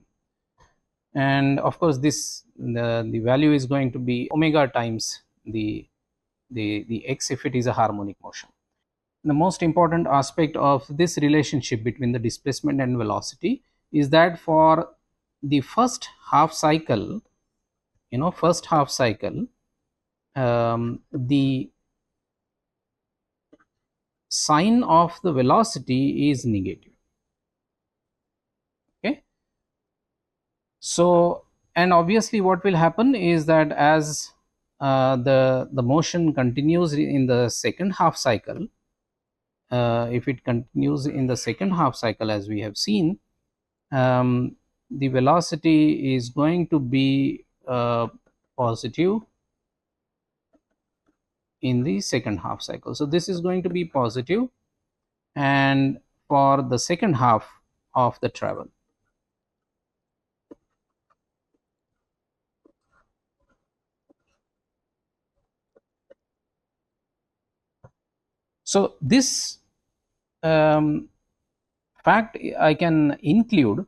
and of course this the value is going to be omega times the x if it is a harmonic motion. The most important aspect of this relationship between the displacement and velocity is that for the first half cycle, the sign of the velocity is negative. Okay, so and obviously what will happen is that as the motion continues in the second half cycle, if it continues in the second half cycle as we have seen, the velocity is going to be positive in the second half cycle. So this is going to be positive, and for the second half of the travel. So this fact I can include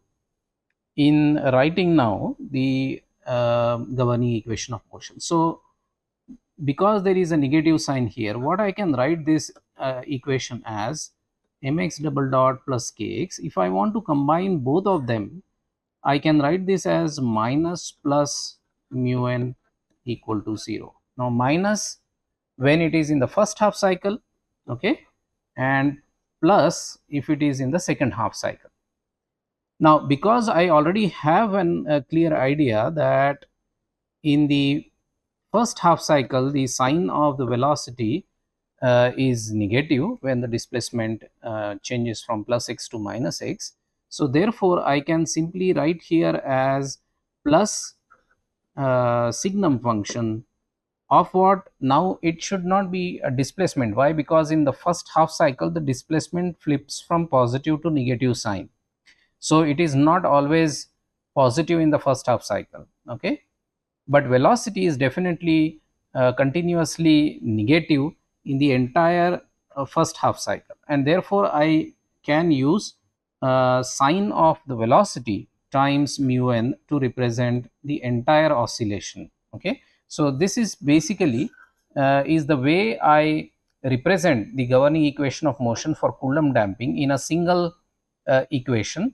in writing now the governing equation of motion. So because there is a negative sign here, what I can write this equation as mx double dot plus kx. If I want to combine both of them, I can write this as minus plus mu n equal to 0. Now minus when it is in the first half cycle, okay, and plus if it is in the second half cycle. Now because I already have a clear idea that in the first half cycle the sign of the velocity is negative when the displacement changes from plus x to minus x. So therefore I can simply write here as plus signum function of what, now it should not be a displacement. Why? Because in the first half cycle the displacement flips from positive to negative sign, so it is not always positive in the first half cycle. Okay, but velocity is definitely continuously negative in the entire first half cycle, and therefore I can use sign of the velocity times mu n to represent the entire oscillation. Okay, so this is basically is the way I represent the governing equation of motion for Coulomb damping in a single equation,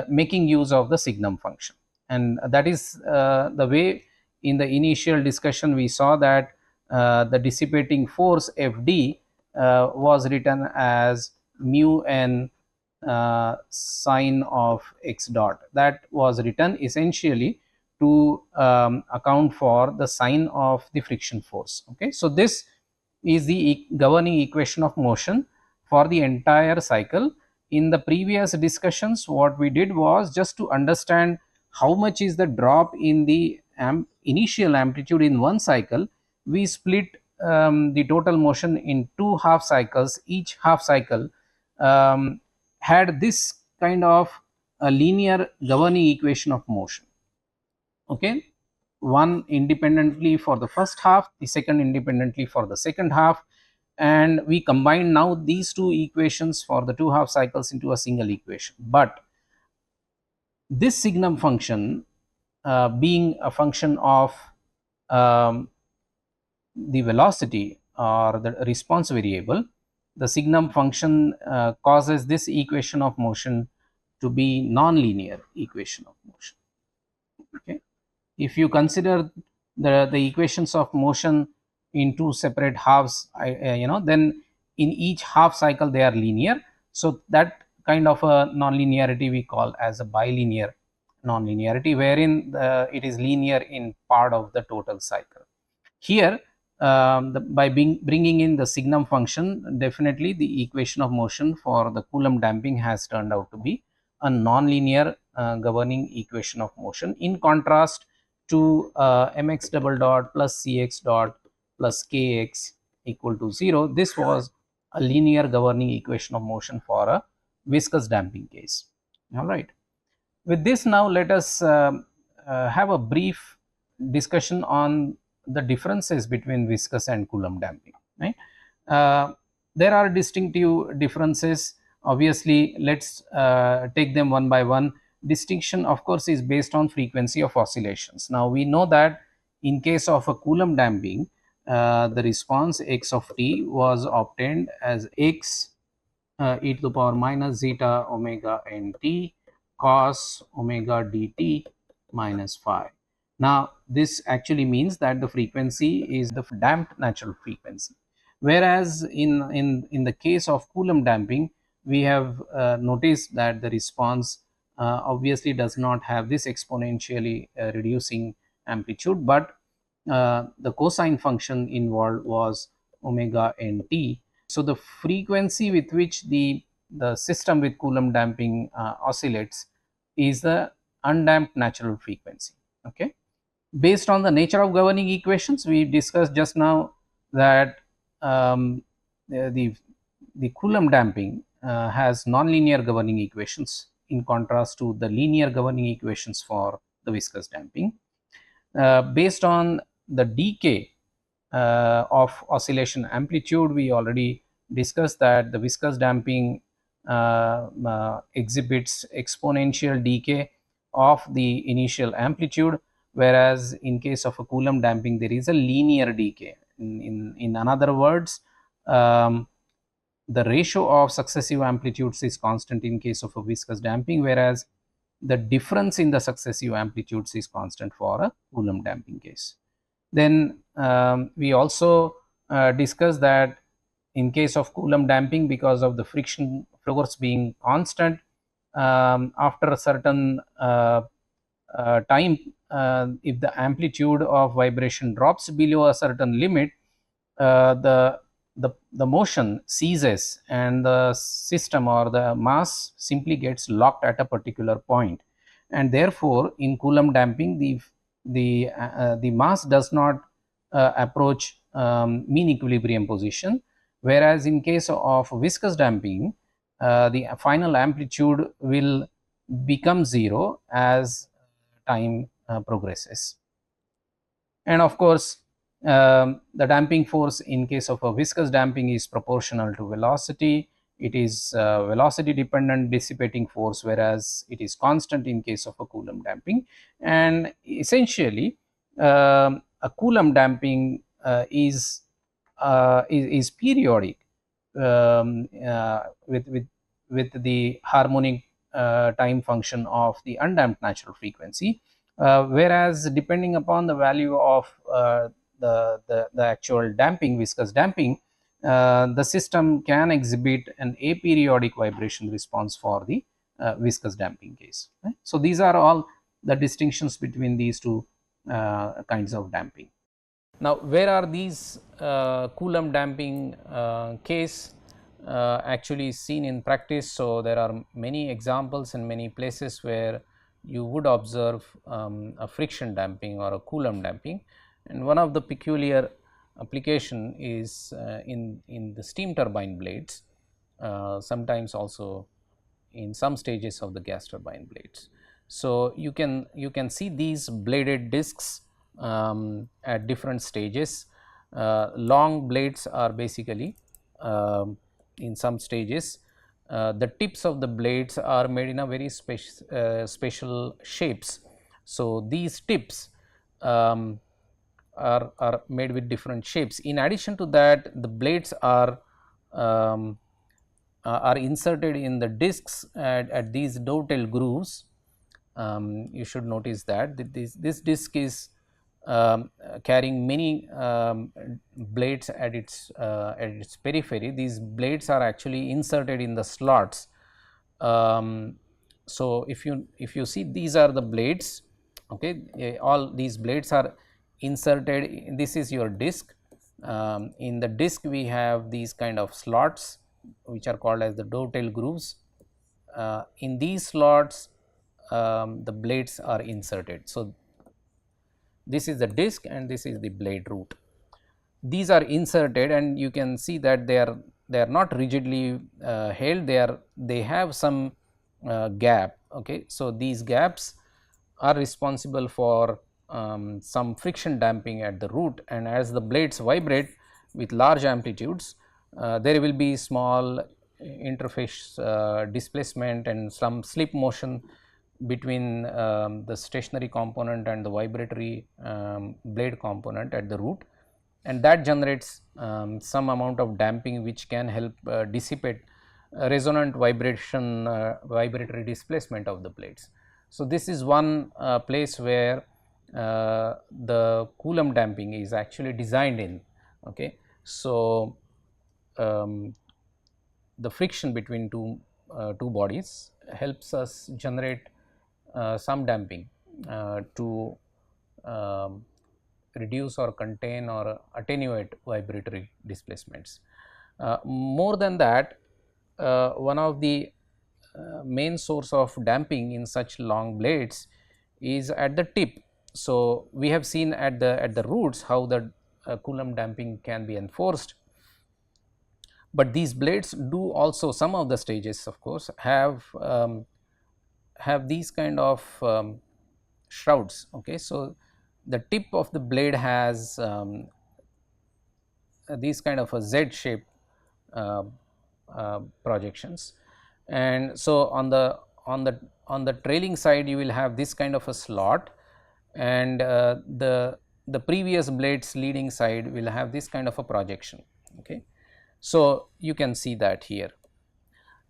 making use of the signum function. And that is the way in the initial discussion we saw that the dissipating force Fd was written as mu n sine of x dot. That was written essentially to account for the sign of the friction force. Okay, so this is the governing equation of motion for the entire cycle. In the previous discussions, what we did was just to understand how much is the drop in the initial amplitude in one cycle, we split the total motion in two half cycles. Each half cycle had this kind of a linear governing equation of motion. Okay, one independently for the first half, the second independently for the second half, and we combine now these two equations for the two half cycles into a single equation. But this signum function being a function of the velocity or the response variable, the signum function causes this equation of motion to be non-linear equation of motion. Okay, if you consider the equations of motion in two separate halves, then in each half cycle they are linear. So that kind of a non-linearity we call as a bilinear non-linearity, wherein it is linear in part of the total cycle. Here by bringing in the signum function, definitely the equation of motion for the Coulomb damping has turned out to be a non-linear governing equation of motion, in contrast to mx double dot plus cx dot plus kx equal to 0. This was a linear governing equation of motion for a viscous damping case. All right. With this, now let us have a brief discussion on the differences between viscous and Coulomb damping. Right? There are distinctive differences. Obviously, let's take them one by one. Distinction, of course, is based on frequency of oscillations. Now we know that in case of a Coulomb damping, the response x of t was obtained as x e to the power minus zeta omega n t cos omega dt minus phi. Now this actually means that the frequency is the damped natural frequency, whereas in the case of Coulomb damping, we have noticed that the response obviously does not have this exponentially reducing amplitude, but the cosine function involved was omega n t. So the frequency with which the system with Coulomb damping oscillates is the undamped natural frequency. Okay, based on the nature of governing equations, we discussed just now that the Coulomb damping has nonlinear governing equations in contrast to the linear governing equations for the viscous damping. Based on the decay of oscillation amplitude, we already discussed that the viscous damping exhibits exponential decay of the initial amplitude, whereas in case of a Coulomb damping there is a linear decay. In other words, the ratio of successive amplitudes is constant in case of a viscous damping, whereas the difference in the successive amplitudes is constant for a Coulomb damping case. Then we also discussed that in case of Coulomb damping, because of the friction force being constant, after a certain time, if the amplitude of vibration drops below a certain limit, the motion ceases and the system or the mass simply gets locked at a particular point, and therefore in Coulomb damping the mass does not approach mean equilibrium position, whereas in case of viscous damping the final amplitude will become 0 as time progresses. And of course the damping force in case of a viscous damping is proportional to velocity, it is velocity dependent dissipating force, whereas it is constant in case of a Coulomb damping. And essentially a Coulomb damping is periodic with the harmonic time function of the undamped natural frequency, whereas depending upon the value of the actual damping, viscous damping, the system can exhibit an aperiodic vibration response for the viscous damping case. Right? So these are all the distinctions between these two kinds of damping. Now, where are these Coulomb damping case actually seen in practice? So there are many examples and many places where you would observe a friction damping or a Coulomb damping, and one of the peculiar application is in the steam turbine blades, sometimes also in some stages of the gas turbine blades. So you can see these bladed discs at different stages. Long blades are basically in some stages. The tips of the blades are made in a very special shapes. So these tips are made with different shapes. In addition to that, the blades are inserted in the discs at these dovetail grooves. You should notice that this disc is carrying many blades at its periphery. These blades are actually inserted in the slots. So if you see, these are the blades. Okay, all these blades are inserted. This is your disc. In the disc we have these kind of slots which are called as the dovetail grooves. In these slots the blades are inserted. So this is the disc and this is the blade root. These are inserted and you can see that they are not rigidly held, they have some gap. Okay, so these gaps are responsible for some friction damping at the root, and as the blades vibrate with large amplitudes, there will be small interface displacement and some slip motion between the stationary component and the vibratory blade component at the root, and that generates some amount of damping which can help dissipate resonant vibration, vibratory displacement of the blades. So this is one place where the Coulomb damping is actually designed in. Okay, so the friction between two bodies helps us generate some damping to reduce or contain or attenuate vibratory displacements. More than that, one of the main source of damping in such long blades is at the tip. So we have seen at the roots how the Coulomb damping can be enforced, but these blades do also, some of the stages of course have these kind of shrouds. Okay, so the tip of the blade has these kind of a Z shape projections, and so on the trailing side you will have this kind of a slot, and the previous blades leading side will have this kind of a projection. Okay, so you can see that here,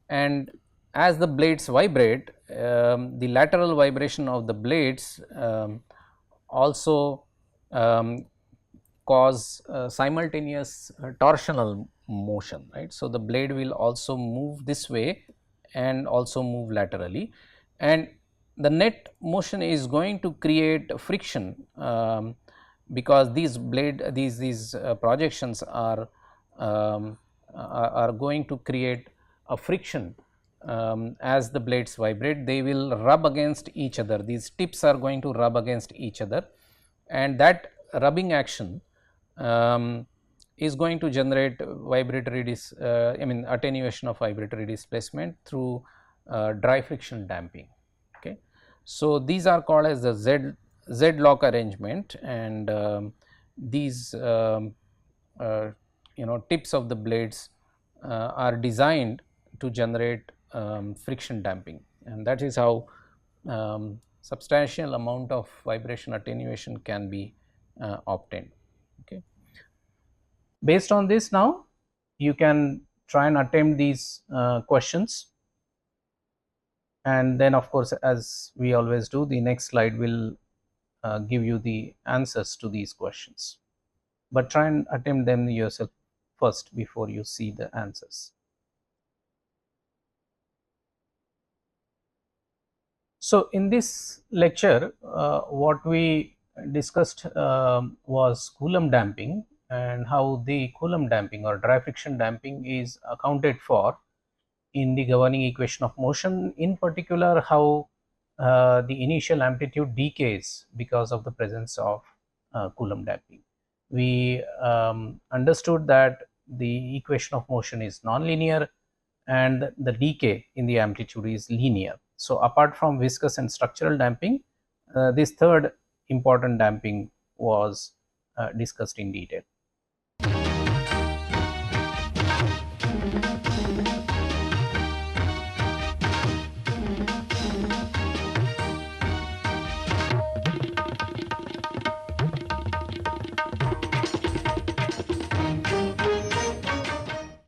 and as the blades vibrate, the lateral vibration of the blades also cause simultaneous torsional motion, right. So the blade will also move this way and also move laterally, and the net motion is going to create friction because these projections are going to create a friction. As the blades vibrate, they will rub against each other. These tips are going to rub against each other, and that rubbing action is going to generate vibratory attenuation of vibratory displacement through dry friction damping. Okay, so these are called as the Z lock arrangement, and these tips of the blades are designed to generate friction damping, and that is how substantial amount of vibration attenuation can be obtained. Okay. Based on this, now you can try and attempt these questions, and then of course, as we always do, the next slide will give you the answers to these questions, but try and attempt them yourself first before you see the answers. So, in this lecture, what we discussed was Coulomb damping, and how the Coulomb damping or dry friction damping is accounted for in the governing equation of motion, in particular how the initial amplitude decays because of the presence of Coulomb damping. We understood that the equation of motion is nonlinear and the decay in the amplitude is linear. So, apart from viscous and structural damping, this third important damping was discussed in detail.